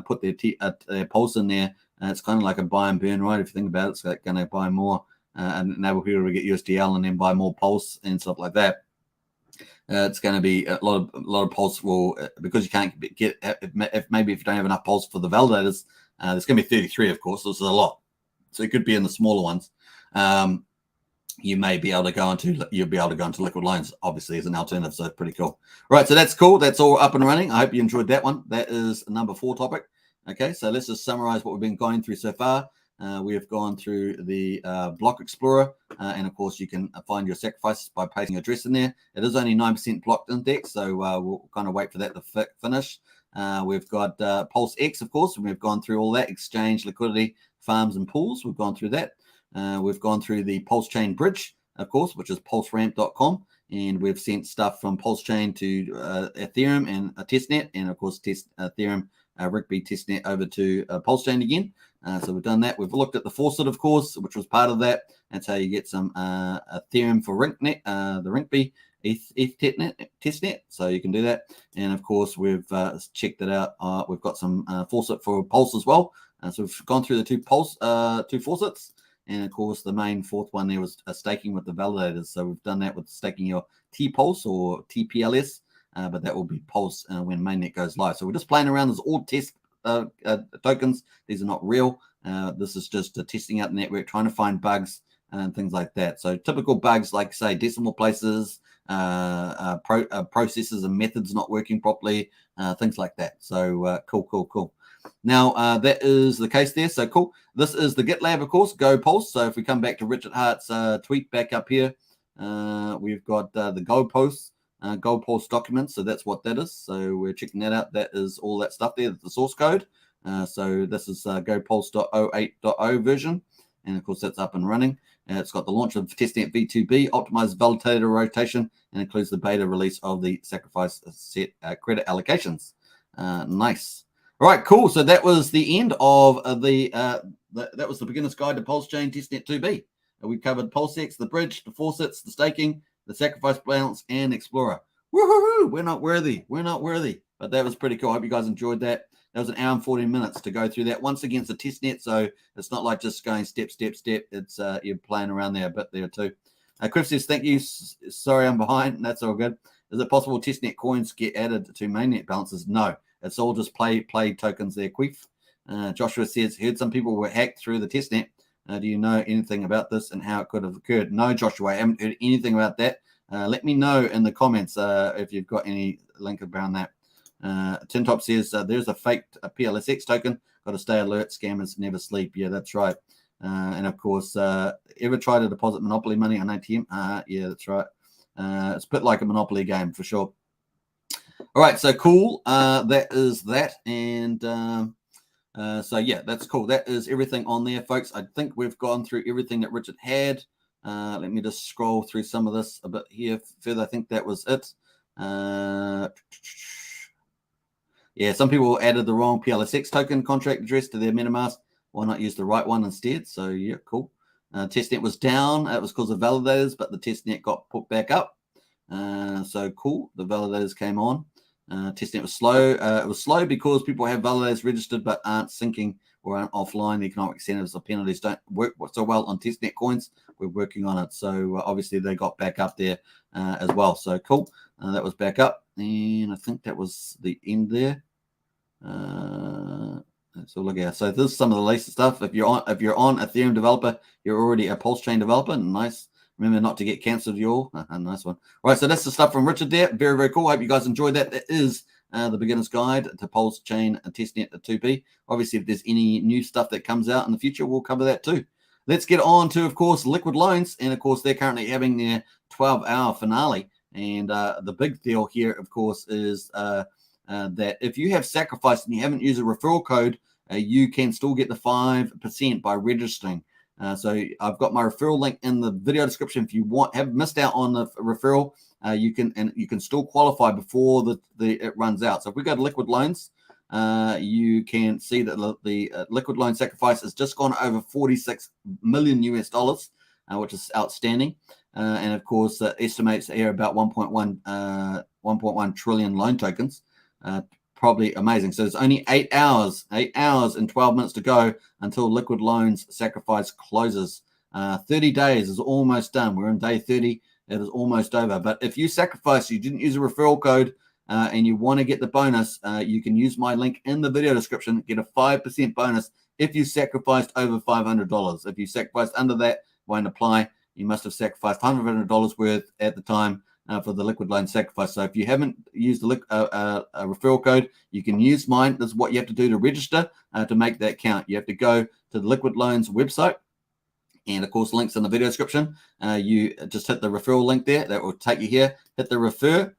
A: put their Pulse in there. It's kind of like a buy and burn, right? If you think about it, it's like going to buy more and enable people to get USDL and then buy more Pulse and stuff like that. It's going to be a lot of Pulse will, because you can't get, maybe if you don't have enough Pulse for the validators, there's going to be 33, of course. This is a lot. So it could be in the smaller ones. You may be able to go into, liquid loans, obviously, as an alternative. So it's pretty cool. Right, so that's cool. That's all up and running. I hope you enjoyed that one. That is number 4 topic. Okay, so let's just summarize what we've been going through so far. We have gone through the block explorer, and of course you can find your sacrifices by pasting your address in there. It is only 9% blocked index, so we'll kind of wait for that to finish. We've got PulseX, of course, and we've gone through all that: exchange, liquidity, farms, and pools. We've gone through that. We've gone through the Pulsechain bridge, of course, which is pulseramp.com, and we've sent stuff from Pulsechain to Ethereum and a testnet, and of course Ethereum Rigby testnet over to Pulsechain again. So we've done that. We've looked at the Faucet, of course, which was part of that. That's how you get some Ethereum for Rinknet, the Rigby ETH testnet. So you can do that. And of course, we've checked it out. We've got some Faucet for Pulse as well. So we've gone through the two Faucets. And of course, the main fourth one there was staking with the validators. So we've done that with staking your T-Pulse or TPLS, but that will be Pulse when mainnet goes live. So we're just playing around. There's all test tokens. These are not real. This is just testing out the network, trying to find bugs and things like that. So typical bugs like, say, decimal places, processes and methods not working properly, things like that. So cool. Now, that is the case there. So cool. This is the GitLab, of course, Go Pulse. So if we come back to Richard Hart's tweet back up here, we've got the Go Pulse documents. So that's what that is. So we're checking that out. That is all that stuff there, the source code. So this is GoPulse.08.0 version. And of course, that's up and running. It's got the launch of Testnet V2b, optimized validator rotation, and includes the beta release of the sacrifice set credit allocations. Nice. All right, cool. So that was the end of that was the beginner's guide to Pulsechain Testnet 2b. We covered PulseX, the bridge, the faucets, the staking, the sacrifice balance, and Explorer. Woohoo! We're not worthy. But that was pretty cool. I hope you guys enjoyed that. That was an hour and 40 minutes to go through that. Once again, it's a testnet, so it's not like just going step. It's you're playing around there a bit there too. Chris says, thank you. Sorry, I'm behind. That's all good. Is it possible testnet coins get added to mainnet balances? No, it's all just play tokens there, Queef. Joshua says, heard some people were hacked through the testnet. Do you know anything about this and how it could have occurred? No, Joshua, I haven't heard anything about that. Let me know in the comments if you've got any link around that. Tintop says, there's a fake PLSX token. Got to stay alert. Scammers never sleep. Yeah, that's right. And of course, ever try to deposit Monopoly money on ATM? Yeah, that's right. It's a bit like a Monopoly game for sure. All right, so cool. That is that. And so, yeah, that's cool. That is everything on there, folks. I think we've gone through everything that Richard had. Let me just scroll through some of this a bit here further. I think that was it. Yeah, some people added the wrong PLSX token contract address to their MetaMask. Why not use the right one instead? So, yeah, cool. Testnet was down. It was because of validators, but the testnet got put back up. So, cool. The validators came on. Testnet was slow. It was slow because people have validators registered but aren't syncing or aren't offline. The economic incentives or penalties don't work so well on testnet coins. We're working on it. So, obviously, they got back up there as well. So, cool. That was back up. And I think that was the end there. So look at, so this is some of the latest stuff. If you're on Ethereum developer, you're already a Pulsechain developer. Nice. Remember not to get cancelled, y'all. Nice one. All right, so that's the stuff from Richard there. Very, very cool. I hope you guys enjoyed that. That is the beginner's guide to Pulsechain Testnet V2b. Obviously, if there's any new stuff that comes out in the future, we'll cover that too. Let's get on to, of course, liquid loans. And of course, they're currently having their 12-hour finale. And the big deal here, of course, is that if you have sacrificed and you haven't used a referral code, you can still get the 5% by registering. So I've got my referral link in the video description. If you have missed out on the referral, you can still qualify before it runs out. So if we go to liquid loans, you can see that the liquid loan sacrifice has just gone over $46 million US, which is outstanding. And of course, estimates here about 1.1 trillion loan tokens. Probably amazing. So there's only 8 hours and 12 minutes to go until liquid loans sacrifice closes. 30 days is almost done. We're in day 30. It is almost over. But if you sacrifice, you didn't use a referral code, and you want to get the bonus, you can use my link in the video description. Get a 5% bonus if you sacrificed over $500. If you sacrificed under that, won't apply. You must have sacrificed $100 worth at the time for the liquid loan sacrifice. So if you haven't used a referral code, you can use mine. This is what you have to do to register to make that count. You have to go to the Liquid Loans website, and of course, links in the video description. You just hit the referral link there. That will take you here. Hit the refer.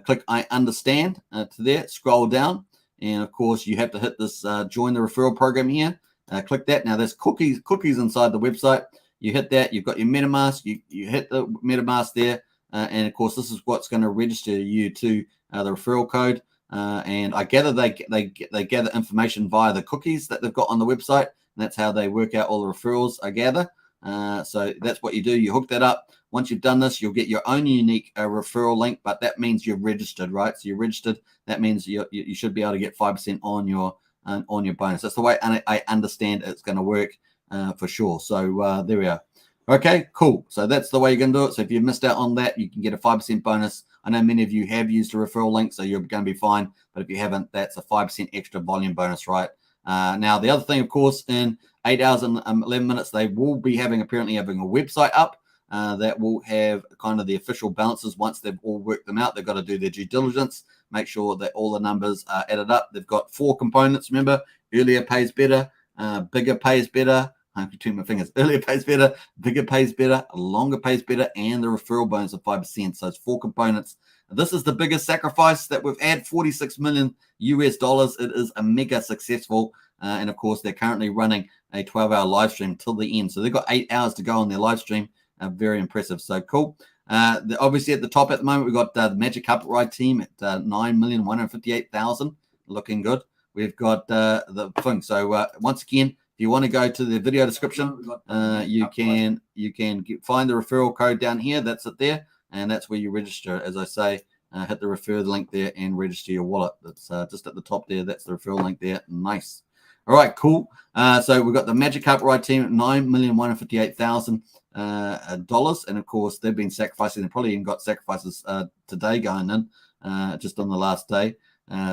A: Click I understand to there. Scroll down, and of course, you have to hit this join the referral program here. Click that. Now, there's cookies inside the website. You hit that. You've got your MetaMask. You hit the MetaMask there. And of course, this is what's going to register you to the referral code. And I gather they gather information via the cookies that they've got on the website. And that's how they work out all the referrals, I gather. So that's what you do. You hook that up. Once you've done this, you'll get your own unique referral link. But that means you're registered, right? So you're registered. That means you should be able to get 5% on your bonus. That's the way I understand it's going to work for sure. So there we are. Okay, cool. So that's the way you're going to do it. So if you missed out on that, you can get a 5% bonus. I know many of you have used a referral link, so you're going to be fine. But if you haven't, that's a 5% extra volume bonus, right? Now, the other thing, of course, in 8 hours and 11 minutes, they will be apparently having a website up that will have kind of the official balances. Once they've all worked them out, they've got to do their due diligence, make sure that all the numbers are added up. They've got 4 components, remember? Earlier pays better, bigger pays better. I'm between my fingers. Earlier pays better, bigger pays better, longer pays better, and the referral bonus of 5%. So it's 4 components. This is the biggest sacrifice that we've had, $46 million US. It is a mega successful. And of course, they're currently running a 12-hour live stream till the end. So they've got 8 hours to go on their live stream. Very impressive. So cool. Obviously, at the top at the moment, we've got the Magic Carpet Ride team at 9,158,000. Looking good. We've got the thing. So once again, if you want to go to the video description, you can find the referral code down here. That's it there, and that's where you register. As I say, hit the refer link there and register your wallet. That's just at the top there. That's the referral link there. Nice. All right, cool. So we've got the Magic Carpet Ride team at $9,158,000, and of course they've been sacrificing. They probably even got sacrifices today going in, just on the last day.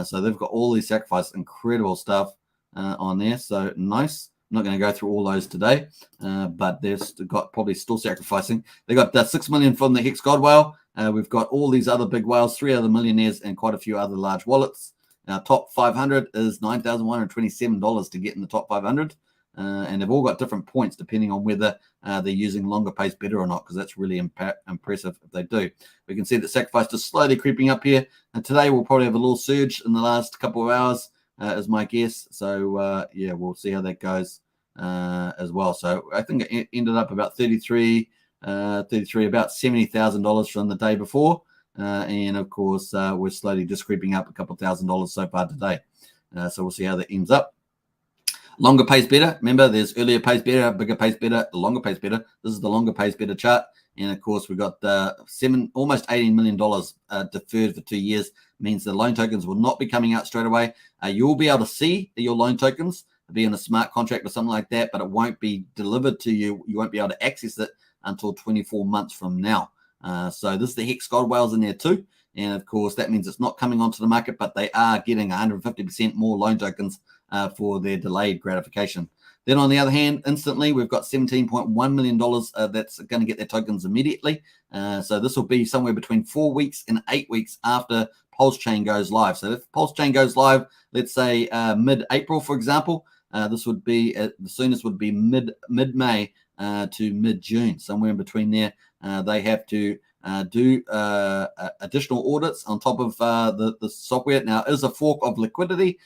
A: So they've got all these sacrifices, incredible stuff on there. So nice. I'm not going to go through all those today, but they've got probably still sacrificing. They got 6 million from the Hex God Whale. We've got all these other big whales, 3 other millionaires, and quite a few other large wallets. Our top 500 is $9,127 to get in the top 500. And they've all got different points depending on whether they're using longer pays better or not, because that's really impressive if they do. We can see that sacrifice just slowly creeping up here. And today we'll probably have a little surge in the last couple of hours, is my guess. So, yeah, we'll see how that goes as well. So I think it ended up about 33, about $70,000 from the day before. And of course, we're slowly just creeping up a couple $1,000 so far today. So we'll see how that ends up. Longer pays better. Remember, there's earlier pays better, bigger pays better, longer pays better. This is the longer pays better chart. And of course, we've got almost $18 million deferred for 2 years. Means the loan tokens will not be coming out straight away. You'll be able to see your loan tokens, be in a smart contract or something like that, but it won't be delivered to you. You won't be able to access it until 24 months from now. So this is the Hex God Whales in there too. And of course, that means it's not coming onto the market, but they are getting 150% more loan tokens for their delayed gratification. Then on the other hand, instantly, we've got $17.1 million that's going to get their tokens immediately. So this will be somewhere between 4 weeks and 8 weeks after Pulsechain goes live. So if Pulsechain goes live, let's say mid-April, for example, this would be, the soonest would be mid-May to mid-June, somewhere in between there. They have to do additional audits on top of the software. Now, it is a fork of liquidity,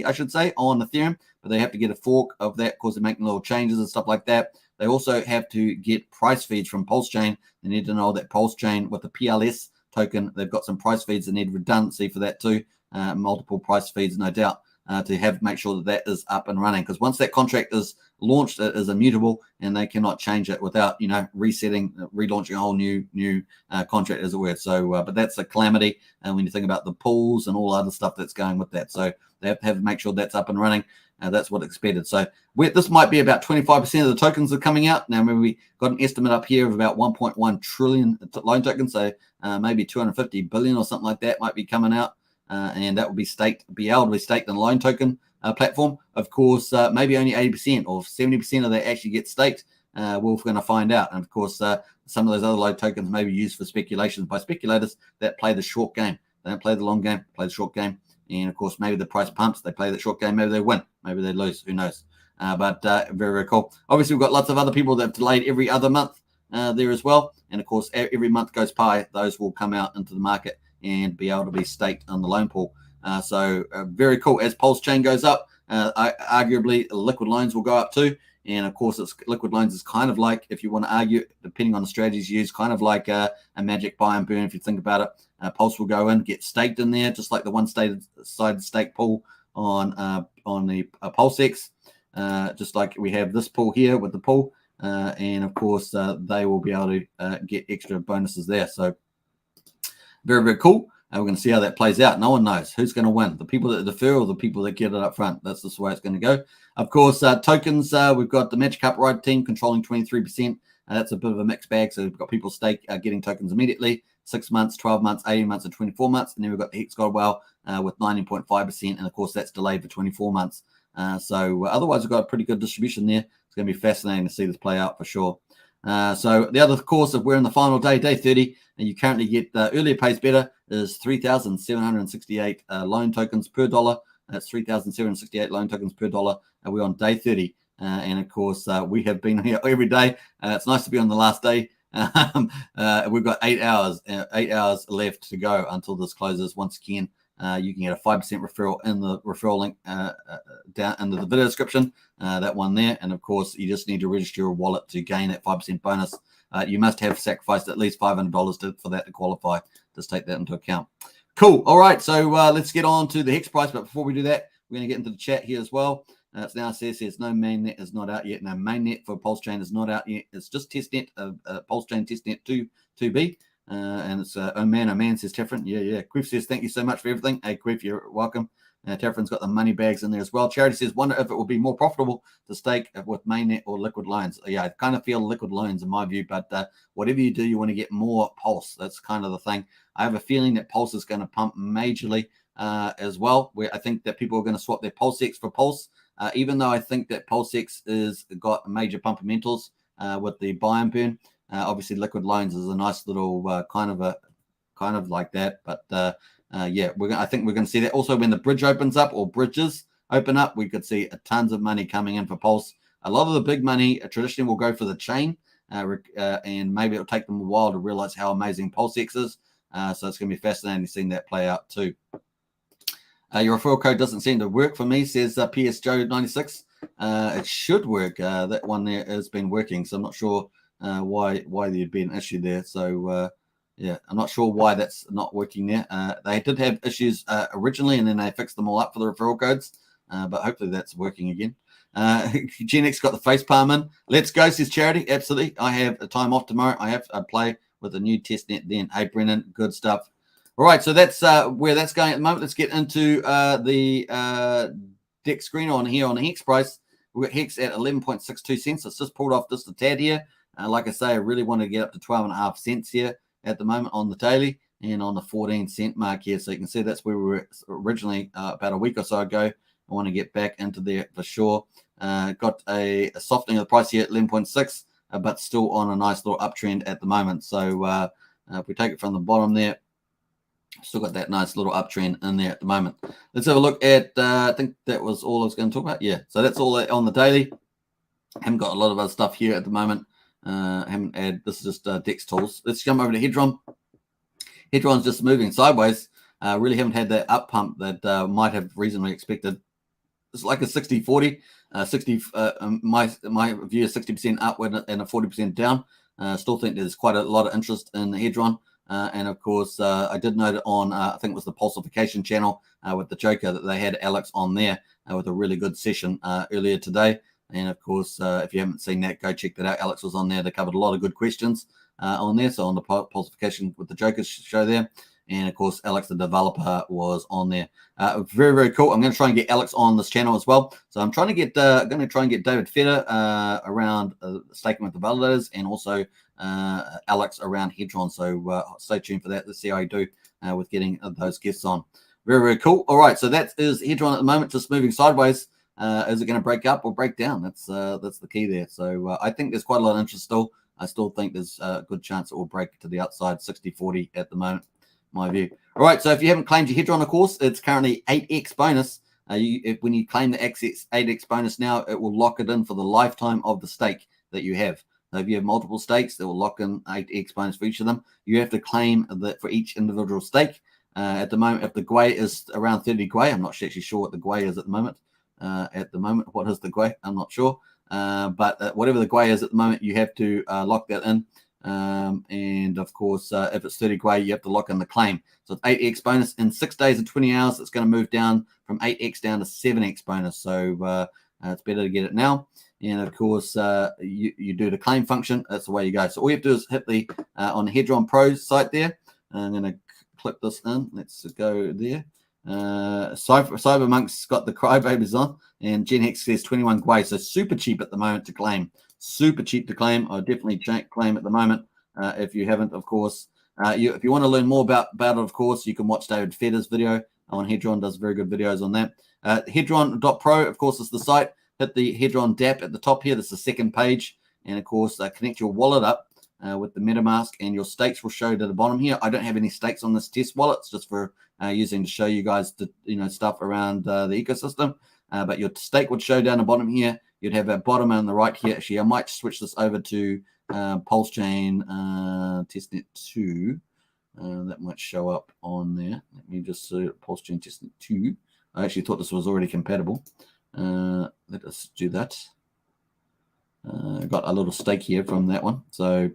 A: I should say, on Ethereum, but they have to get a fork of that because they're making little changes and stuff like that. They also have to get price feeds from Pulsechain. They need to know that Pulsechain with the PLS token, they've got some price feeds. They need redundancy for that too, multiple price feeds, no doubt. To make sure that is up and running, because once that contract is launched, it is immutable and they cannot change it without relaunching a whole new contract, as it were. So but that's a calamity, and when you think about the pools and all other stuff that's going with that, so they have to make sure that's up and running. That's what expected. So this might be about 25% of the tokens are coming out. Now, remember, we got an estimate up here of about 1.1 trillion loan tokens, so maybe 250 billion or something like that might be coming out. And that will be able to be staked in the loan token platform. Of course, maybe only 80% or 70% of that actually get staked. We're going to find out. And of course, some of those other loan tokens may be used for speculations by speculators that play the short game. They don't play the long game, play the short game. And of course, maybe the price pumps, they play the short game. Maybe they win, maybe they lose. Who knows? But very, very cool. Obviously, we've got lots of other people that have delayed every other month there as well. And of course, every month goes by, those will come out into the market and be able to be staked on the loan pool. So very cool. As Pulsechain goes up, arguably liquid loans will go up too. And of course, liquid loans is kind of like, if you want to argue, depending on the strategies used, kind of like a magic buy and burn. If you think about it, Pulse will go in, get staked in there, just like the one-sided stake pool on the PulseX, just like we have this pool here with the pool. And of course, they will be able to get extra bonuses there. So very, very cool. And we're going to see how that plays out. No one knows who's going to win, the people that defer or the people that get it up front. That's just the way it's going to go. Of course, tokens, we've got the Magic Carpet Ride team controlling 23%. That's a bit of a mixed bag. So we've got people getting tokens immediately, 6 months, 12 months, 18 months, and 24 months. And then we've got the Hex God Whale with 19.5%. And of course, that's delayed for 24 months. So otherwise, we've got a pretty good distribution there. It's going to be fascinating to see this play out for sure. So the other course, if we're in the final day, day 30, and you currently get earlier pays better, is 3,768 loan tokens per dollar. That's 3,768 loan tokens per dollar. And we're on day 30. And of course, we have been here every day. It's nice to be on the last day. We've got 8 hours left to go until this closes. Once again, you can get a 5% referral in the referral link down under the video description, that one there. And of course, you just need to register your wallet to gain that 5% bonus. You must have sacrificed at least $500 for that to qualify. Just take that into account. Cool. All right. So let's get on to the Hex price. But before we do that, we're going to get into the chat here as well. It's now says no mainnet is not out yet. No mainnet for Pulsechain is not out yet. It's just testnet, Pulsechain Testnet V2b. And it's oh man says different. Yeah. Quiff says thank you so much for everything. Hey Quiff, you're welcome. Terrafin's got the money bags in there as well. Charity says, wonder if it will be more profitable to stake with mainnet or liquid loans. Yeah, I kind of feel liquid loans in my view, but whatever you do, you want to get more Pulse. That's kind of the thing. I have a feeling that Pulse is going to pump majorly as well, where I think that people are going to swap their PulseX for Pulse, even though I think that PulseX is got major pumpamentals with the buy and burn. Obviously, liquid loans is a nice little kind of like that, but yeah, I think we're going to see that also when the bridge opens up or bridges open up. We could see tons of money coming in for Pulse. A lot of the big money traditionally will go for the chain, and maybe it'll take them a while to realize how amazing PulseX is. So it's going to be fascinating seeing that play out too. Your referral code doesn't seem to work for me, says PS Joe 96. It should work. That one there has been working, so I'm not sure why there'd be an issue there. So yeah, I'm not sure why that's not working there. They did have issues originally, and then they fixed them all up for the referral codes. But hopefully that's working again. Genix got the face palm in. Let's go, says Charity. Absolutely. I have a time off tomorrow. I have to play with a new testnet then. Hey, Brennan, good stuff. All right, so that's where that's going at the moment. Let's get into the deck screen on here on the Hex price. We've got Hex at 11.62 cents. It's just pulled off just a tad here. Like I say, I really want to get up to 12.5 cents here at the moment on the daily and on the 14-cent mark here. So you can see that's where we were originally about a week or so ago. I want to get back into there for sure. Got a softening of the price here at 11.6, but still on a nice little uptrend at the moment. So if we take it from the bottom there, still got that nice little uptrend in there at the moment. Let's have a look at, I think that was all I was going to talk about. Yeah, so that's all on the daily. Haven't got a lot of other stuff here at the moment. Haven't added, this is just Dex tools. Let's jump over to Hedron. Hedron's just moving sideways. Really haven't had that up pump that might have reasonably expected. It's like a 60-40. My view is 60% upward and a 40% down. Still think there's quite a lot of interest in Hedron. And of course, I did note on, I think it was the Pulsification channel with the Joker, that they had Alex on there with a really good session earlier today. And of course, if you haven't seen that, go check that out. Alex was on there. They covered a lot of good questions on there. So on the Pulsification with the Joker show there. And of course, Alex, the developer, was on there. Very, very cool. I'm going to try and get Alex on this channel as well. So I'm trying to get, David Feder around staking with the validators, and also Alex around Hedron. So stay tuned for that. Let's see how you do with getting those guests on. Very, very cool. All right, so that is Hedron at the moment, just moving sideways. Is it going to break up or break down? That's the key there. So I think there's quite a lot of interest still. I still think there's a good chance it will break to the outside, 60-40 at the moment, my view. All right, so if you haven't claimed your Hedron, of course, it's currently 8x bonus. When you claim the 8x bonus now, it will lock it in for the lifetime of the stake that you have. So if you have multiple stakes, they will lock in 8x bonus for each of them. You have to claim that for each individual stake. At the moment, if the Gwei is around 30 Gwei, I'm not actually sure what the Gwei is at the moment. What is the Gwei? I'm not sure. But whatever the Gwei is at the moment, you have to lock that in. And of course, if it's 30 Gwei, you have to lock in the claim. So it's 8x bonus in 6 days and 20 hours. It's going to move down from 8x down to 7x bonus. So it's better to get it now. And of course, you do the claim function. That's the way you go. So all you have to do is hit the on the Hedron Pro site there. I'm going to click this in. Let's go there. Cybermonk's got the crybabies on, and Gen Hex says 21 Gwei. So super cheap at the moment to claim. Super cheap to claim. I definitely claim at the moment. If you haven't, of course, if you want to learn more about it, of course, you can watch David Feder's video on Hedron. Does very good videos on that. Hedron.pro, of course, is the site. Hit the Hedron dApp at the top here. This is the second page. And of course, connect your wallet up with the MetaMask, and your stakes will show to the bottom here. I don't have any stakes on this test wallet. It's just for using to show you guys the stuff around the ecosystem. But your stake would show down the bottom here. You'd have a bottom on the right here. Actually, I might switch this over to Pulsechain Testnet 2. That might show up on there. Let me just see Pulsechain Testnet 2. I actually thought this was already compatible. Let us do that. Got a little stake here from that one, so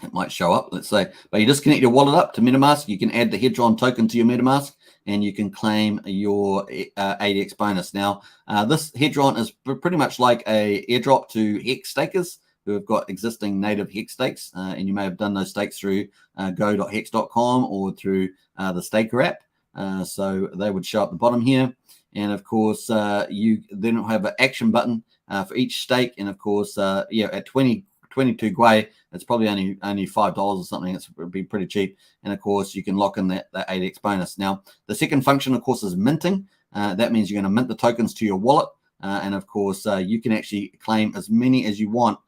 A: it might show up, let's say. But you just connect your wallet up to MetaMask. You can add the Hedron token to your MetaMask, and you can claim your 8x bonus. Now, this Hedron is pretty much like a airdrop to Hex stakers who have got existing native Hex stakes, and you may have done those stakes through go.hex.com or through the Staker app. So they would show up the bottom here. And of course, you then have an action button for each stake. And of course, at 22 Gwei, it's probably only $5 or something. It would be pretty cheap. And of course, you can lock in that 8x bonus. Now, the second function, of course, is minting. That means you're going to mint the tokens to your wallet. And of course, you can actually claim as many as you want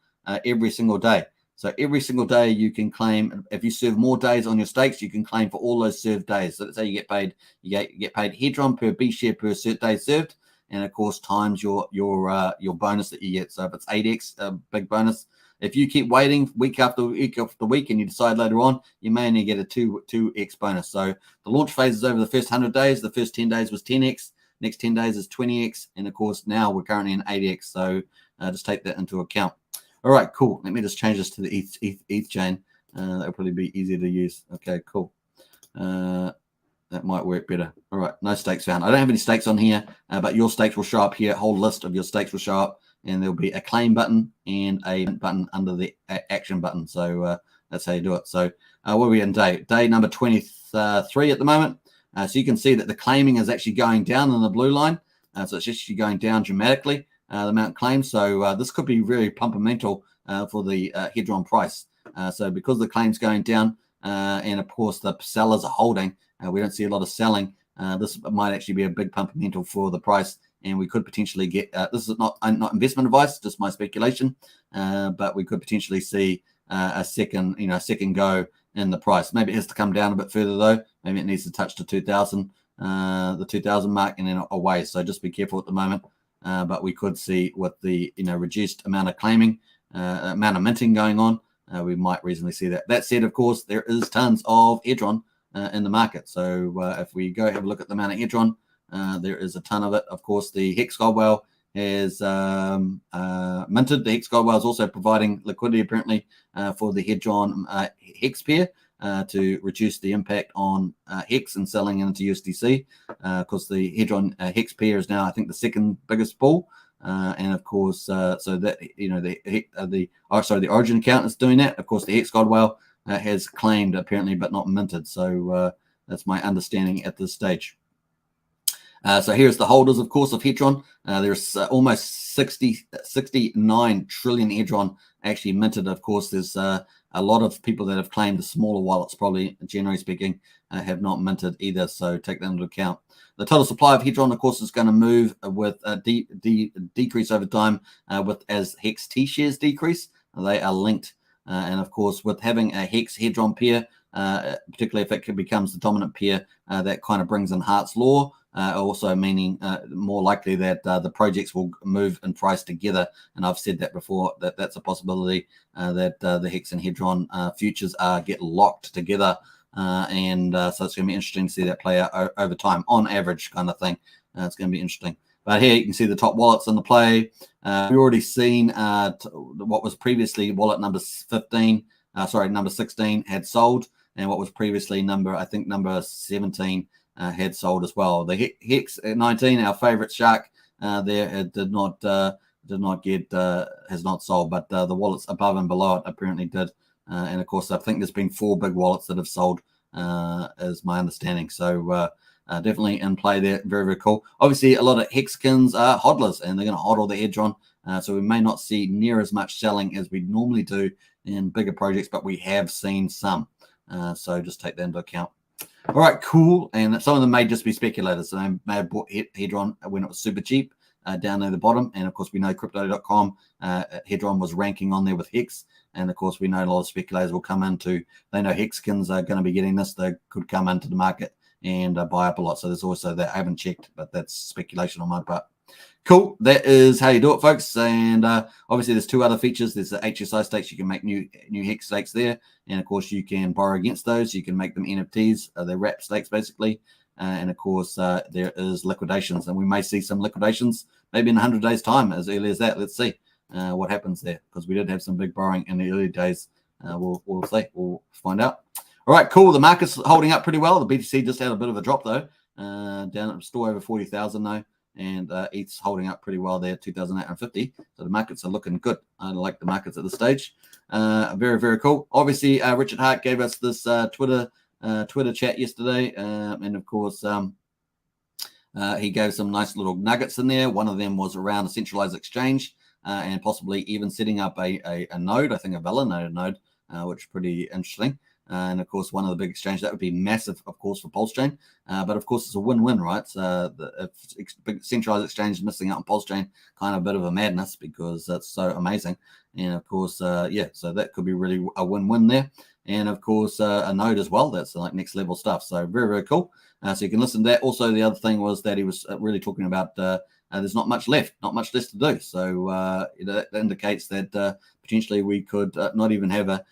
A: every single day. So every single day you can claim. If you serve more days on your stakes, you can claim for all those served days. So let's say you get paid Hedron per B share per day served, and of course times your bonus that you get. So if it's 8x, big bonus. If you keep waiting week after week after week, and you decide later on, you may only get a 2x bonus. So the launch phase is over the first 100 days. The first 10 days was 10x. Next 10 days is 20x, and of course now we're currently in 8x. So just take that into account. All right, cool. Let me just change this to the ETH chain. That'll probably be easier to use. Okay, cool. That might work better. All right, no stakes found. I don't have any stakes on here, but your stakes will show up here. A whole list of your stakes will show up, and there'll be a claim button and a button under the action button. So that's how you do it. So what are we in day number 23 at the moment? So you can see that the claiming is actually going down in the blue line. So it's actually going down dramatically. The amount claimed. So this could be very pumpamental for the Hedron price. So because the claim's going down, and of course the sellers are holding, we don't see a lot of selling. This might actually be a big pumpamental for the price, and we could potentially get. This is not investment advice, just my speculation, but we could potentially see a second go in the price. Maybe it has to come down a bit further though. Maybe it needs to touch to 2,000, the 2,000 mark, and then away. So just be careful at the moment. But we could see with the reduced amount of claiming, amount of minting going on, we might reasonably see that. That said, of course, there is tons of Hedron in the market. So if we go have a look at the amount of Hedron, there is a ton of it. Of course, the Hex Goldwell has minted. The Hex Goldwell is also providing liquidity apparently for the Hedron Hex pair. To reduce the impact on Hex and selling into USDC, because the Hedron Hex pair is now, I think, the second biggest pool, and of course, so that the Origin account is doing that. Of course, the Hex Goldwell has claimed apparently, but not minted. So that's my understanding at this stage. So here's the holders, of course, of Hedron. There's almost 69 trillion Hedron actually minted. Of course, there's a lot of people that have claimed the smaller wallets, probably generally speaking, have not minted either. So take that into account. The total supply of Hedron, of course, is going to move with a decrease over time as Hex T shares decrease. They are linked. And of course, with having a Hex Hedron pair, particularly if it becomes the dominant pair, that kind of brings in Hart's Law. Also meaning more likely that the projects will move in price together. And I've said that before, that's a possibility that the Hex and Hedron futures get locked together. So it's going to be interesting to see that play out over time, on average kind of thing. It's going to be interesting. But here you can see the top wallets in the play. We've already seen what was previously wallet number 16 had sold, and what was previously number 17 had sold as well. The Hex 19, our favorite shark, has not sold, but the wallets above and below it apparently did. And of course, I think there's been 4 big wallets that have sold, is my understanding. So definitely in play there. Very, very cool. Obviously, a lot of Hexkins are hodlers, and they're going to hodl the Hedron. So we may not see near as much selling as we normally do in bigger projects, but we have seen some. So just take that into account. All right, cool. And some of them may just be speculators. So they may have bought Hedron when it was super cheap down near the bottom. And of course, we know crypto.com, Hedron was ranking on there with Hex. And of course, we know a lot of speculators will come into, they know Hexkins are going to be getting this. They could come into the market and buy up a lot. So there's also that. I haven't checked, but that's speculation on my part. Cool. That is how you do it, folks. And obviously, there's 2 other features. There's the HSI stakes. You can make new Hex stakes there. And of course, you can borrow against those. You can make them NFTs. They're wrap stakes, basically. And of course, there is liquidations. And we may see some liquidations maybe in 100 days' time, as early as that. Let's see what happens there, because we did have some big borrowing in the early days. We'll see. We'll find out. All right, cool. The market's holding up pretty well. The BTC just had a bit of a drop, though. Down at still over 40,000, though. And ETH's holding up pretty well there, 2,850. So the markets are looking good. I like the markets at this stage. Very, very cool. Obviously, Richard Hart gave us this Twitter Twitter chat yesterday, and of course, he gave some nice little nuggets in there. One of them was around a centralized exchange and possibly even setting up a node, I think a validator node, which is pretty interesting. And of course, one of the big exchanges that would be massive, of course, for Pulsechain. But of course, it's a win-win, right? So if big centralized exchange is missing out on Pulsechain, kind of a bit of a madness because that's so amazing. And of course, yeah, so that could be really a win-win there. And of course, a node as well. That's like next level stuff. So very, very cool. So you can listen to that. Also, the other thing was that he was really talking about there's not much left, not much less to do. So that indicates that potentially we could not even have a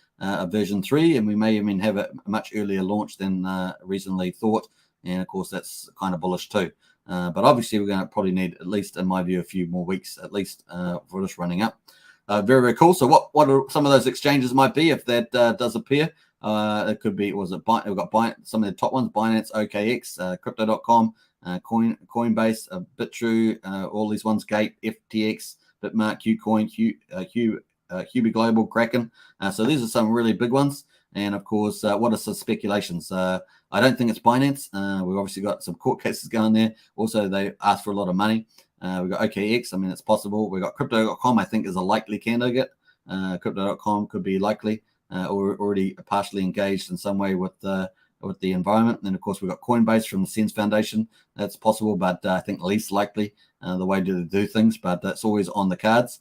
A: version 3, and we may even have a much earlier launch than reasonably thought. And of course, that's kind of bullish too. But obviously, we're going to probably need, at least in my view, a few more weeks at least for this running up. Very, very cool. So what are some of those exchanges might be if that does appear? It could be, was it we've got some of the top ones: Binance, OKX, Crypto.com, Coinbase, Bitrue, all these ones: Gate, FTX, Bitmark, Qcoin, Hubi Global, Kraken. So these are some really big ones. And of course, what are some speculations? I don't think it's Binance. We've obviously got some court cases going there. Also, they asked for a lot of money. We've got OKX. I mean, it's possible. We've got Crypto.com, I think, is a likely candidate. Crypto.com could be likely, or already partially engaged in some way with the environment. And then, of course, we've got Coinbase from the Sense Foundation. That's possible, but I think least likely the way to do things, but that's always on the cards.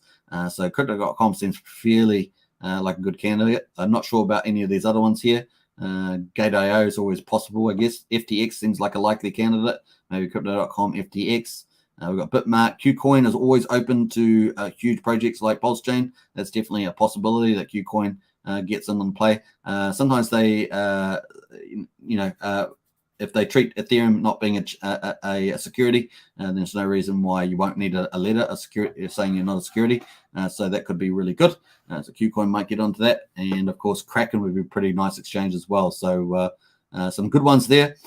A: So Crypto.com seems fairly like a good candidate. I'm not sure about any of these other ones here. Gate.io is always possible, I guess. FTX seems like a likely candidate. Maybe Crypto.com, FTX. We've got Bitmark. Qcoin is always open to huge projects like Pulsechain. That's definitely a possibility that Qcoin gets in play. Sometimes they, if they treat Ethereum not being a security, there's no reason why you won't need a letter, a security saying you're not a security. So that could be really good. So Qcoin might get onto that. And of course, Kraken would be a pretty nice exchange as well. So some good ones there.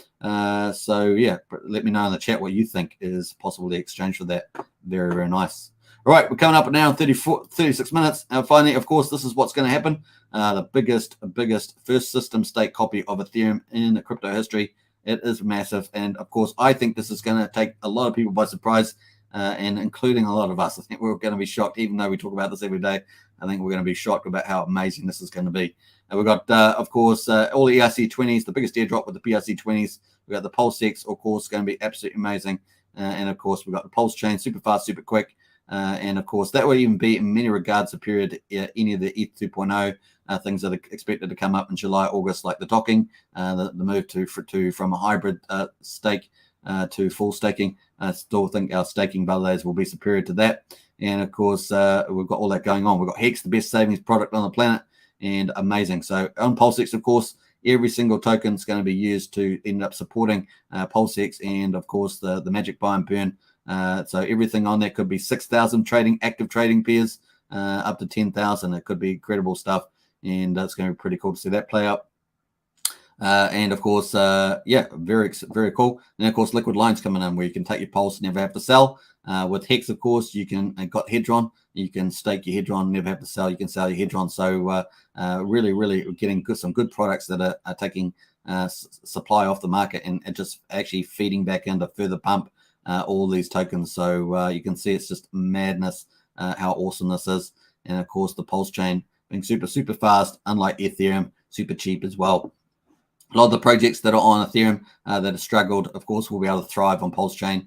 A: So yeah, let me know in the chat what you think is possible the exchange for that. Very, very nice. All right, we're coming up now in 36 minutes. Finally, of course, this is what's going to happen. The biggest first system state copy of Ethereum in crypto history. It is massive. And of course, I think this is going to take a lot of people by surprise, and including a lot of us. I think we're going to be shocked, even though we talk about this every day. I think we're going to be shocked about how amazing this is going to be. And we've got, of course, all the ERC20s, the biggest airdrop with the PRC20s. We've got the PulseX, of course, going to be absolutely amazing. And of course, we've got the Pulsechain, super fast, super quick. And of course, that would even be in many regards superior to any of the ETH 2.0 things that are expected to come up in July, August, like the docking, the move from a hybrid stake to full staking. I still think our staking validators will be superior to that. And of course, we've got all that going on. We've got Hex, the best savings product on the planet, and amazing. So on PulseX, of course, every single token is going to be used to end up supporting PulseX, and of course the magic buy and burn. So everything on there could be 6,000 active trading pairs, up to 10,000. It could be incredible stuff, and it's going to be pretty cool to see that play out. And of course, yeah, very, very cool. And of course, liquid lines coming in where you can take your pulse, never have to sell. With Hex, of course, you can got Hedron. You can stake your Hedron, never have to sell. You can sell your Hedron. So really, really getting some good products that are taking supply off the market and just actually feeding back into further pump all these tokens. So you can see it's just madness how awesome this is. And of course, the Pulsechain being super, super fast, unlike Ethereum, super cheap as well. A lot of the projects that are on Ethereum that have struggled, of course, will be able to thrive on Pulsechain.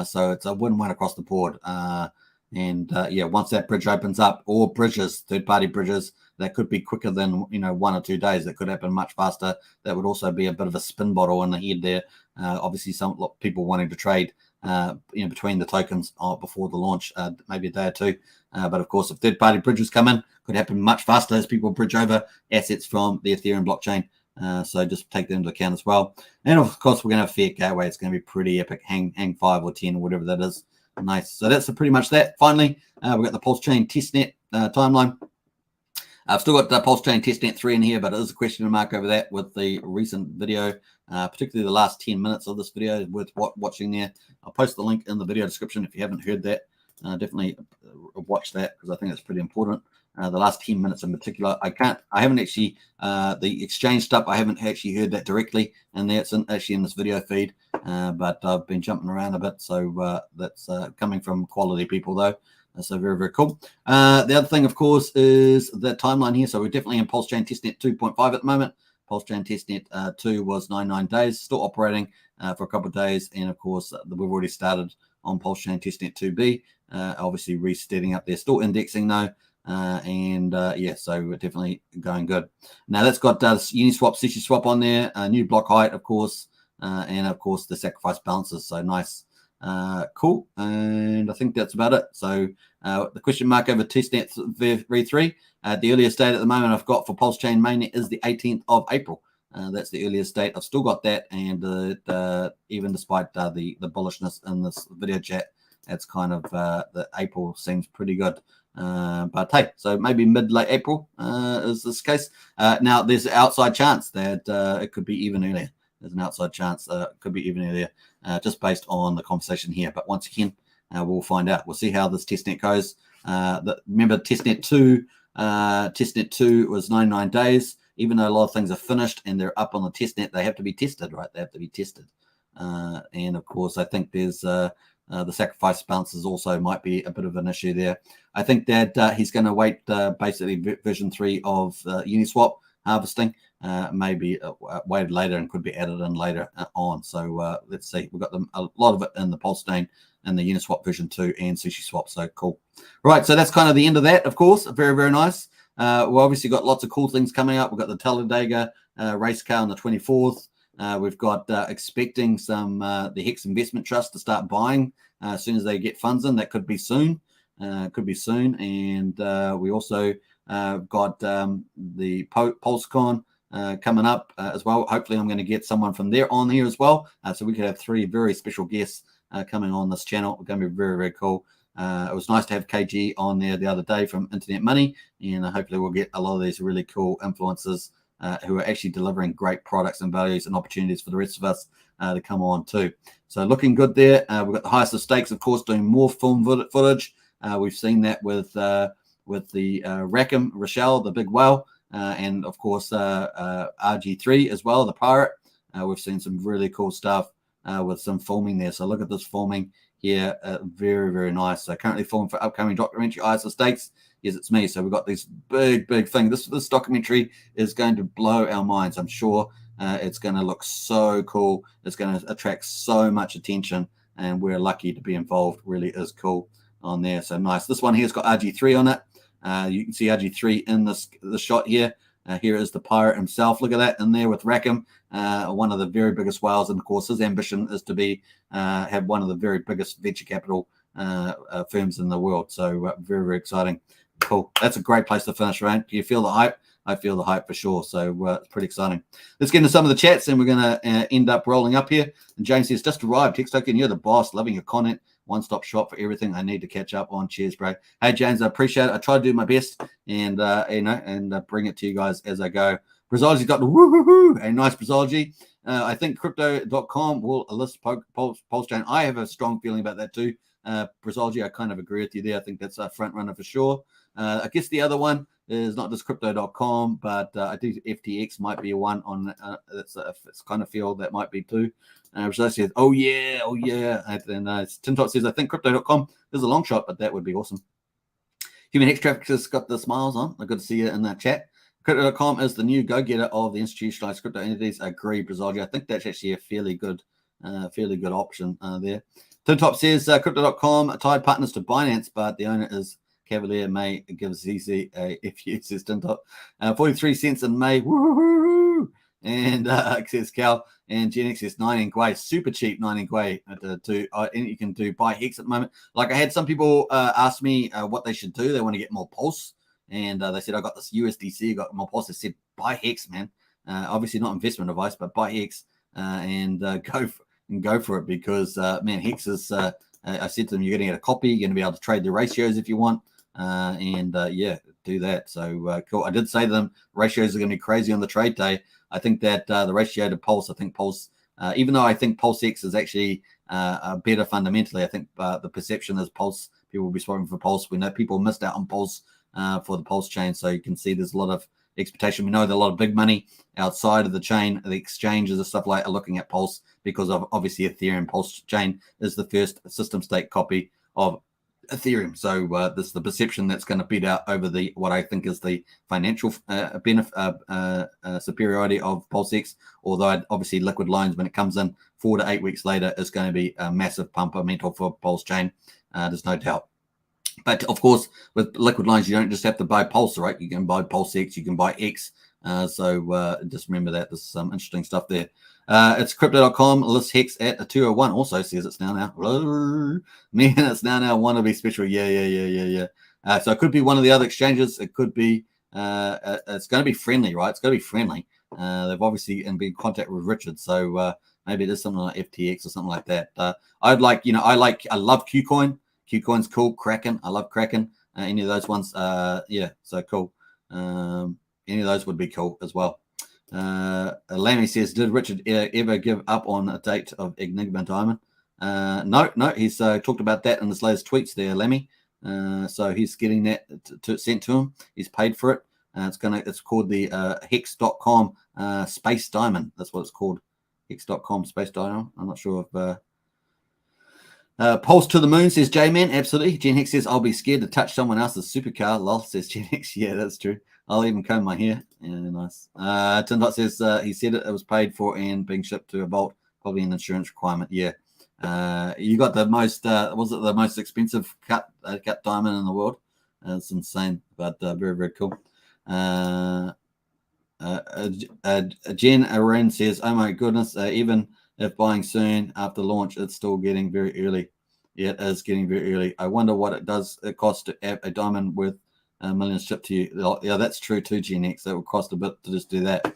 A: So it's a win-win across the board. Yeah, once that bridge opens up, or bridges, third-party bridges, that could be quicker than 1 or 2 days. That could happen much faster. That would also be a bit of a spin bottle in the head there. Obviously, some people wanting to trade between the tokens before the launch, maybe a day or two. But of course, if third-party bridges come in, could happen much faster as people bridge over assets from the Ethereum blockchain. So just take that into account as well. And of course, we're going to have Fiat Gateway. It's going to be pretty epic. Hang 5 or 10 or whatever that is. Nice. So that's pretty much that. Finally, we've got the Pulsechain Testnet timeline. I've still got the Pulsechain Testnet 3 in here, but it is a question mark over that with the recent video, particularly the last 10 minutes of this video is worth watching there. I'll post the link in the video description if you haven't heard that. Definitely watch that because I think it's pretty important. the last 10 minutes in particular. I haven't actually, the exchange stuff, I haven't actually heard that directly, and that's actually in this video feed, but I've been jumping around a bit, so that's coming from quality people though. So very, very cool. The other thing, of course, is the timeline here. So we're definitely in Pulsechain Testnet 2.5 at the moment. Pulsechain Testnet 2 was 99 days, still operating for a couple of days. And of course, we've already started on Pulsechain Testnet 2b, obviously resetting up there, still indexing though. Yeah, so we're definitely going good. Now that's got Uniswap, SushiSwap on there, new block height, of course, and of course the sacrifice balances. So nice. Cool, and I think that's about it. So the question mark over Testnet V3, the earliest date at the moment I've got for Pulsechain mainnet is the 18th of April. That's the earliest date. I've still got that, and even despite the bullishness in this video chat, it's kind of the April seems pretty good. But hey, so maybe mid-late April is this case. Now there's an outside chance that it could be even earlier. There's an outside chance it could be even earlier, just based on the conversation here. But once again, we'll find out. We'll see how this testnet goes. Remember, Testnet 2 was 99 days. Even though a lot of things are finished and they're up on the testnet, they have to be tested, right? They have to be tested. And of course, I think there's the sacrifice balances also might be a bit of an issue there. I think that he's going to wait basically version 3 of Uniswap harvesting. Maybe waited later and could be added in later on. So let's see. We've got a lot of it in the Pulsechain and the Uniswap version 2 and SushiSwap. So cool. Right. So that's kind of the end of that, of course. Very, very nice. We've obviously got lots of cool things coming up. We've got the Talladega race car on the 24th. We've got expecting some the Hex Investment Trust to start buying as soon as they get funds in. That could be soon. And we also got the PulseCon coming up as well. Hopefully I'm going to get someone from there on here as well, so we could have 3 very special guests coming on this channel. It's going to be very, very cool. It was nice to have KG on there the other day from Internet Money, and hopefully we'll get a lot of these really cool influencers who are actually delivering great products and values and opportunities for the rest of us to come on too. So looking good there. We've got the highest of stakes, of course, doing more film footage. We've seen that with the Rackham Rochelle, the big whale, and of course RG3 as well, the pirate. We've seen some really cool stuff with some filming there. So look at this filming here, very, very nice. So currently filming for upcoming documentary Highest of Stakes. Yes, it's me. So we've got these big thing. This documentary is going to blow our minds. I'm sure it's going to look so cool. It's going to attract so much attention, and we're lucky to be involved. Really is cool on there. So nice. This one here's got RG3 on it. You can see RG3 in this shot here. Here is the pirate himself. Look at that in there with Rackham, one of the very biggest whales. And of course, his ambition is to be have one of the very biggest venture capital firms in the world. So very, very exciting. Cool. That's a great place to finish, right? Do you feel the hype? I feel the hype for sure. So it's pretty exciting. Let's get into some of the chats, and we're going to end up rolling up here. And James says, just arrived. Hex Token, you're the boss. Loving your content. One-stop shop for everything I need to catch up on. Cheers, bro. Hey, James, I appreciate it. I try to do my best and, bring it to you guys as I go. Brazology's got the woo-hoo-hoo. A nice Brazology. I think crypto.com will list Pulsechain. I have a strong feeling about that too. Brazology, I kind of agree with you there. I think that's a front runner for sure. I guess the other one is not just crypto.com, but I think FTX might be one on it's kind of feel that might be too. Brazology says, oh yeah. And Tintop says, I think crypto.com is a long shot, but that would be awesome. Human Hex Traffickers got the smiles on. Good to see you in that chat. Crypto.com is the new go-getter of the institutionalized crypto entities. I agree, Brazology. I think that's actually a fairly good option there. Tintop says crypto.com tied partners to Binance, but the owner is Cavalier. May gives ZZ a FU, says Tintop. 43 cents in May. Woo-hoo-hoo. And says Cal. And Genix says 9 in Gwei. Super cheap 9 in Gwei. And you can do buy Hex at the moment. Like I had some people ask me what they should do. They want to get more Pulse. And they said, I got this USDC, got more Pulse. They said, buy Hex, man. Obviously not investment advice, but buy Hex and go for it because, man, Hex is, I said to them, you're going to get a copy. You're going to be able to trade the ratios if you want. Yeah, do that. So cool. I did say to them, ratios are going to be crazy on the trade day. I think that the ratio to Pulse, even though I think PulseX is actually better fundamentally, I think the perception is Pulse, people will be swapping for Pulse. We know people missed out on Pulse for the Pulse chain. So you can see there's a lot of expectation. We know that a lot of big money outside of the chain, the exchanges and stuff like are looking at Pulse because of obviously Ethereum. Pulse chain is the first system state copy of Ethereum. So this is the perception that's going to beat out over the what I think is the financial superiority of PulseX. Although obviously liquid loans, when it comes in 4 to 8 weeks later, is going to be a massive pump mental for Pulse chain. There's no doubt. But of course, with liquid loans, you don't just have to buy Pulse, right? You can buy PulseX, you can buy X. So just remember that there's some interesting stuff there. It's crypto.com lists Hex at a 201. Also says it's now. Man, it's now want to be special. Yeah. So it could be one of the other exchanges. It could be. It's going to be friendly, right? It's going to be friendly. They've obviously been in contact with Richard, so maybe it is something like FTX or something like that. I love Qcoin. Qcoin's cool. Kraken, I love Kraken. Any of those ones, yeah, so cool. Any of those would be cool as well. Lammy says, did Richard ever give up on a date of Enigma Diamond? No, he's talked about that in his latest tweets there, Lammy. So he's getting that sent to him. He's paid for it. It's called the Hex.com Space Diamond. That's what it's called. Hex.com Space Diamond. I'm not sure if Pulse to the moon, says J-Man. Absolutely. Gen Hex says, I'll be scared to touch someone else's supercar. Lol, says Gen Hex. Yeah, that's true. I'll even comb my hair. Yeah, nice. Tindot says he said it was paid for and being shipped to a vault. Probably an insurance requirement. Yeah. You got the most, was it the most expensive cut diamond in the world? It's insane, but very, very cool. Jen Arun says, oh my goodness, even if buying soon after launch, it's still getting very early. Yeah, it is getting very early. I wonder what it cost to have a diamond worth millions shipped to you. Yeah, that's true too, Gen X. That would cost a bit to just do that.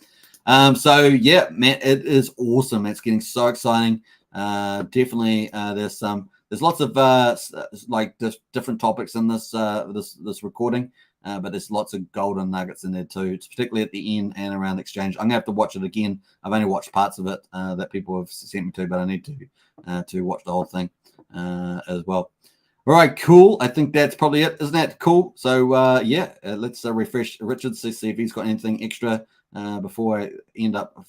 A: So yeah, man, it is awesome. It's getting so exciting. Definitely, there's lots of different topics in this recording. But there's lots of golden nuggets in there too, particularly at the end and around the exchange. I'm gonna have to watch it again. I've only watched parts of it that people have sent me to, but I need to watch the whole thing as well. All right, cool. I think that's probably it. Isn't that cool? So yeah, let's refresh Richard to see if he's got anything extra before I end up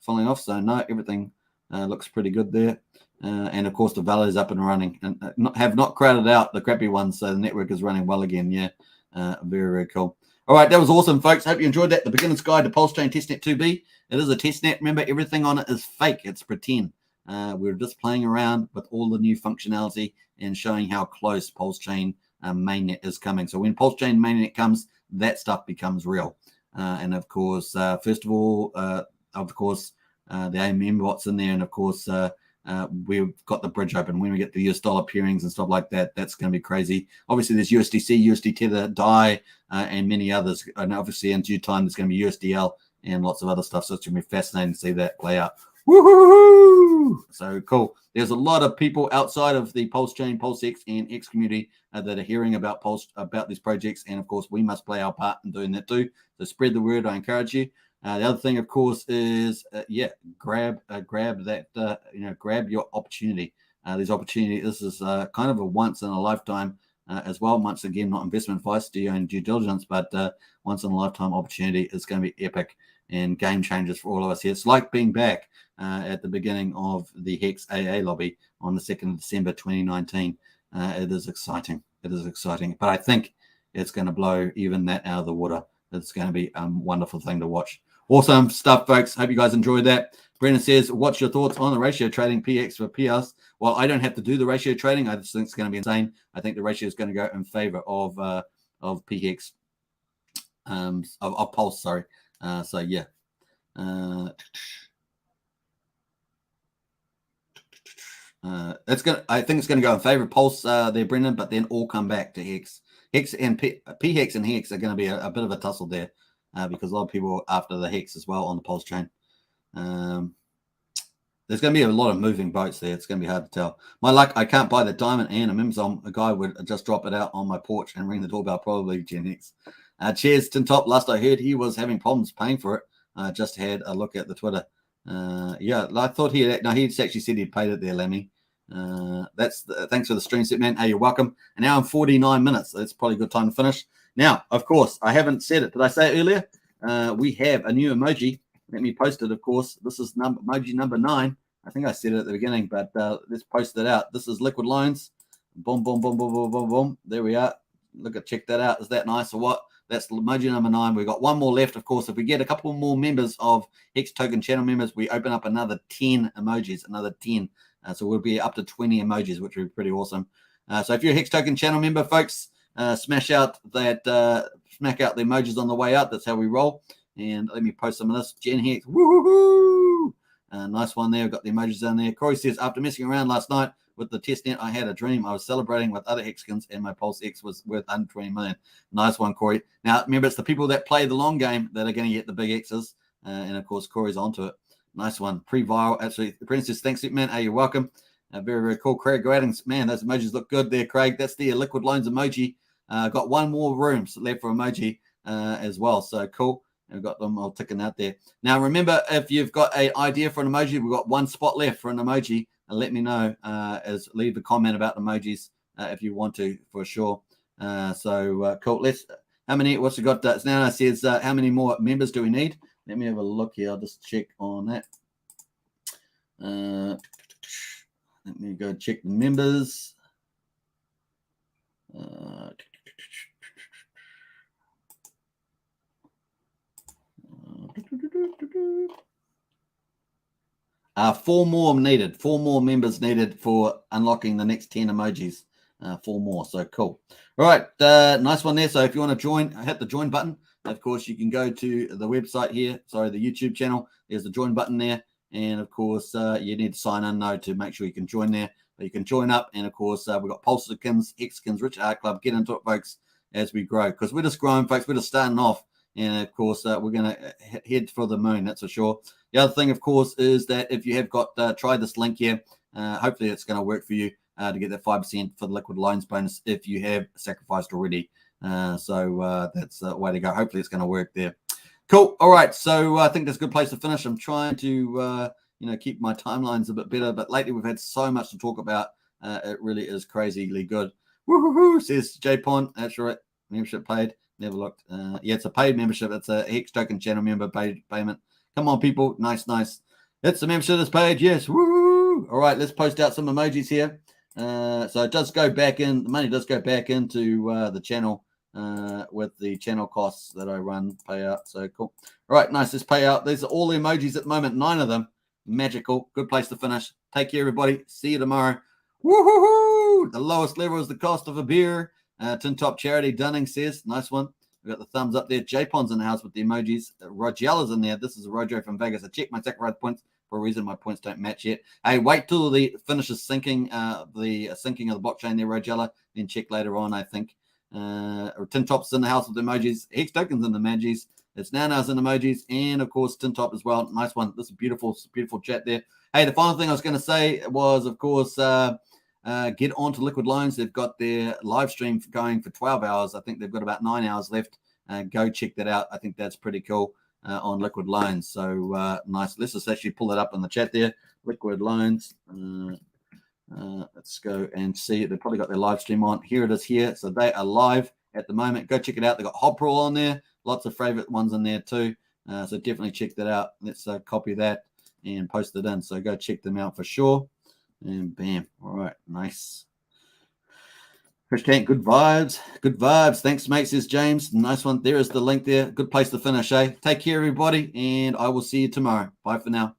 A: falling off. So no, everything looks pretty good there. And of course the Valley is up and running and have not crowded out the crappy ones, so the network is running well again. Yeah. Very, very cool. All right, that was awesome, folks. Hope you enjoyed that. The beginner's guide to Pulsechain Testnet 2b. It is a testnet. Remember, everything on it is fake. It's pretend. We're just playing around with all the new functionality and showing how close Pulsechain mainnet is coming. So when Pulsechain mainnet comes, that stuff becomes real. And of course, first of all, the AMM bots in there, and of course, we've got the bridge open. When we get the US dollar pairings and stuff like that, that's going to be crazy. Obviously, there's USDC, USD Tether, DAI, and many others. And obviously, in due time, there's going to be USDL and lots of other stuff. So it's going to be fascinating to see that play out. Woohoo! So cool. There's a lot of people outside of the Pulsechain, PulseX, and X community that are hearing about these projects. And of course, we must play our part in doing that too. So spread the word. I encourage you. The other thing, of course, is grab your opportunity. These opportunities. This is kind of a once in a lifetime as well. Once again, not investment advice, do your own due diligence, but once in a lifetime opportunity is going to be epic and game changers for all of us here. It's like being back at the beginning of the Hex AA lobby on the 2nd of December 2019. It is exciting. It is exciting, but I think it's going to blow even that out of the water. It's going to be a wonderful thing to watch. Awesome stuff, folks. Hope you guys enjoyed that. Brendan says, what's your thoughts on the ratio trading PX for PS? Well, I don't have to do the ratio trading. I just think it's going to be insane. I think the ratio is going to go in favor of PX, of Pulse, sorry. So, yeah. I think it's going to go in favor of Pulse there, Brendan, but then all come back to Hex. Hex and PHEX and Hex are going to be a bit of a tussle there. Because a lot of people are after the Hex as well on the Pulse chain. There's going to be a lot of moving boats there. It's going to be hard to tell. My luck, I can't buy the diamond and a Mimsom. A guy would just drop it out on my porch and ring the doorbell, probably Gen X. Cheers, Tintop. Last I heard, he was having problems paying for it. Just had a look at the Twitter. Yeah, I thought he actually said he'd paid it there, Lemmy. Thanks for the stream set, man. Hey, you're welcome. An hour and 49 minutes. That's probably a good time to finish. Now, of course, I haven't said it. Did I say it earlier? We have a new emoji. Let me post it, of course. This is emoji number 9. I think I said it at the beginning, but let's post it out. This is Liquid Loans. Boom, boom, boom, boom, boom, boom, boom. There we are. Check that out. Is that nice or what? That's emoji number 9. We've got one more left, of course. If we get a couple more members of Hex Token channel members, we open up another 10 emojis, another 10. So we'll be up to 20 emojis, which would be pretty awesome. So if you're a Hex Token channel member, folks, smash out the emojis on the way out. That's how we roll. And let me post some of this. Jen Hex, woohoo! Nice one there. We've got the emojis down there. Corey says, after messing around last night with the testnet, I had a dream. I was celebrating with other Hexkins, and my PulseX was worth under 20 million. Nice one, Corey. Now, remember, it's the people that play the long game that are going to get the big X's. And, of course, Corey's onto it. Nice one. Pre-viral. Absolutely. The Princess, thanks, man. Hey, you're welcome. Very, very cool. Craig Gradings. Man, those emojis look good there, Craig. That's the Liquid Loans emoji. Got one more room left for emoji as well. So cool. I've got them all ticking out there. Now, remember, if you've got an idea for an emoji, we've got one spot left for an emoji. Let me know. Leave a comment about emojis if you want to, for sure. Cool. How many? What's it got? It's now says how many more members do we need? Let me have a look here. I'll just check on that. Let me go check the members. 4 more needed. 4 more members needed for unlocking the next 10 emojis. 4 more. So cool. All right. Nice one there. So if you want to join, hit the join button. Of course, you can go to the website here. Sorry, the YouTube channel. There's the join button there. And of course, you need to sign in now to make sure you can join there. But you can join up. And of course, we've got Pulsechain, Hexkins, Rich Art Club. Get into it, folks, as we grow. Because we're just growing, folks. We're just starting off. And of course, we're going to head for the moon. That's for sure. The other thing, of course, is that if you have got try this link here, hopefully it's going to work for you to get that 5% for the Liquid Loans bonus if you have sacrificed already. That's the way to go. Hopefully it's going to work there. Cool. All right. So I think that's a good place to finish. I'm trying to keep my timelines a bit better, but lately we've had so much to talk about. It really is crazily good. Woohoo! Says J Pond. That's right. Membership paid. Never looked. Yeah, it's a paid membership. It's a Hex Token channel member payment. Come on, people. Nice. It's the membership that's paid. Yes. Woo! All right, let's post out some emojis here. So it does go back in. The money does go back into the channel with the channel costs that I run payout. So cool. All right, nice. Let's pay out. These are all the emojis at the moment. 9 of them. Magical. Good place to finish. Take care, everybody. See you tomorrow. Woohoo! The lowest level is the cost of a beer. Tin Top Charity Dunning says, nice one. We've got the thumbs up there. J-Pon's in the house with the emojis. Rogella's in there. This is Rojo from Vegas. I checked my sacrifice points for a reason. My points don't match yet. Hey, wait till the finishes syncing, the syncing of the blockchain there, Rogella. Then check later on, I think. Tin Top's in the house with the emojis. Hex Token's in the emojis. It's Nana's in emojis. And, of course, Tin Top as well. Nice one. This is beautiful chat there. Hey, the final thing I was going to say was, of course, get onto Liquid Loans. They've got their live stream going for 12 hours. I think they've got about 9 hours left. Go check that out. I think that's pretty cool on Liquid Loans. So nice. Let's just actually pull that up in the chat there. Liquid Loans. Let's go and see. They've probably got their live stream on. Here it is here. So they are live at the moment. Go check it out. They've got Hoprol on there. Lots of favorite ones in there too. So definitely check that out. Let's copy that and post it in. So go check them out for sure. And bam. All right. Nice. Tank, good vibes. Good vibes. Thanks, mate, says James. Nice one. There is the link there. Good place to finish, eh? Take care, everybody. And I will see you tomorrow. Bye for now.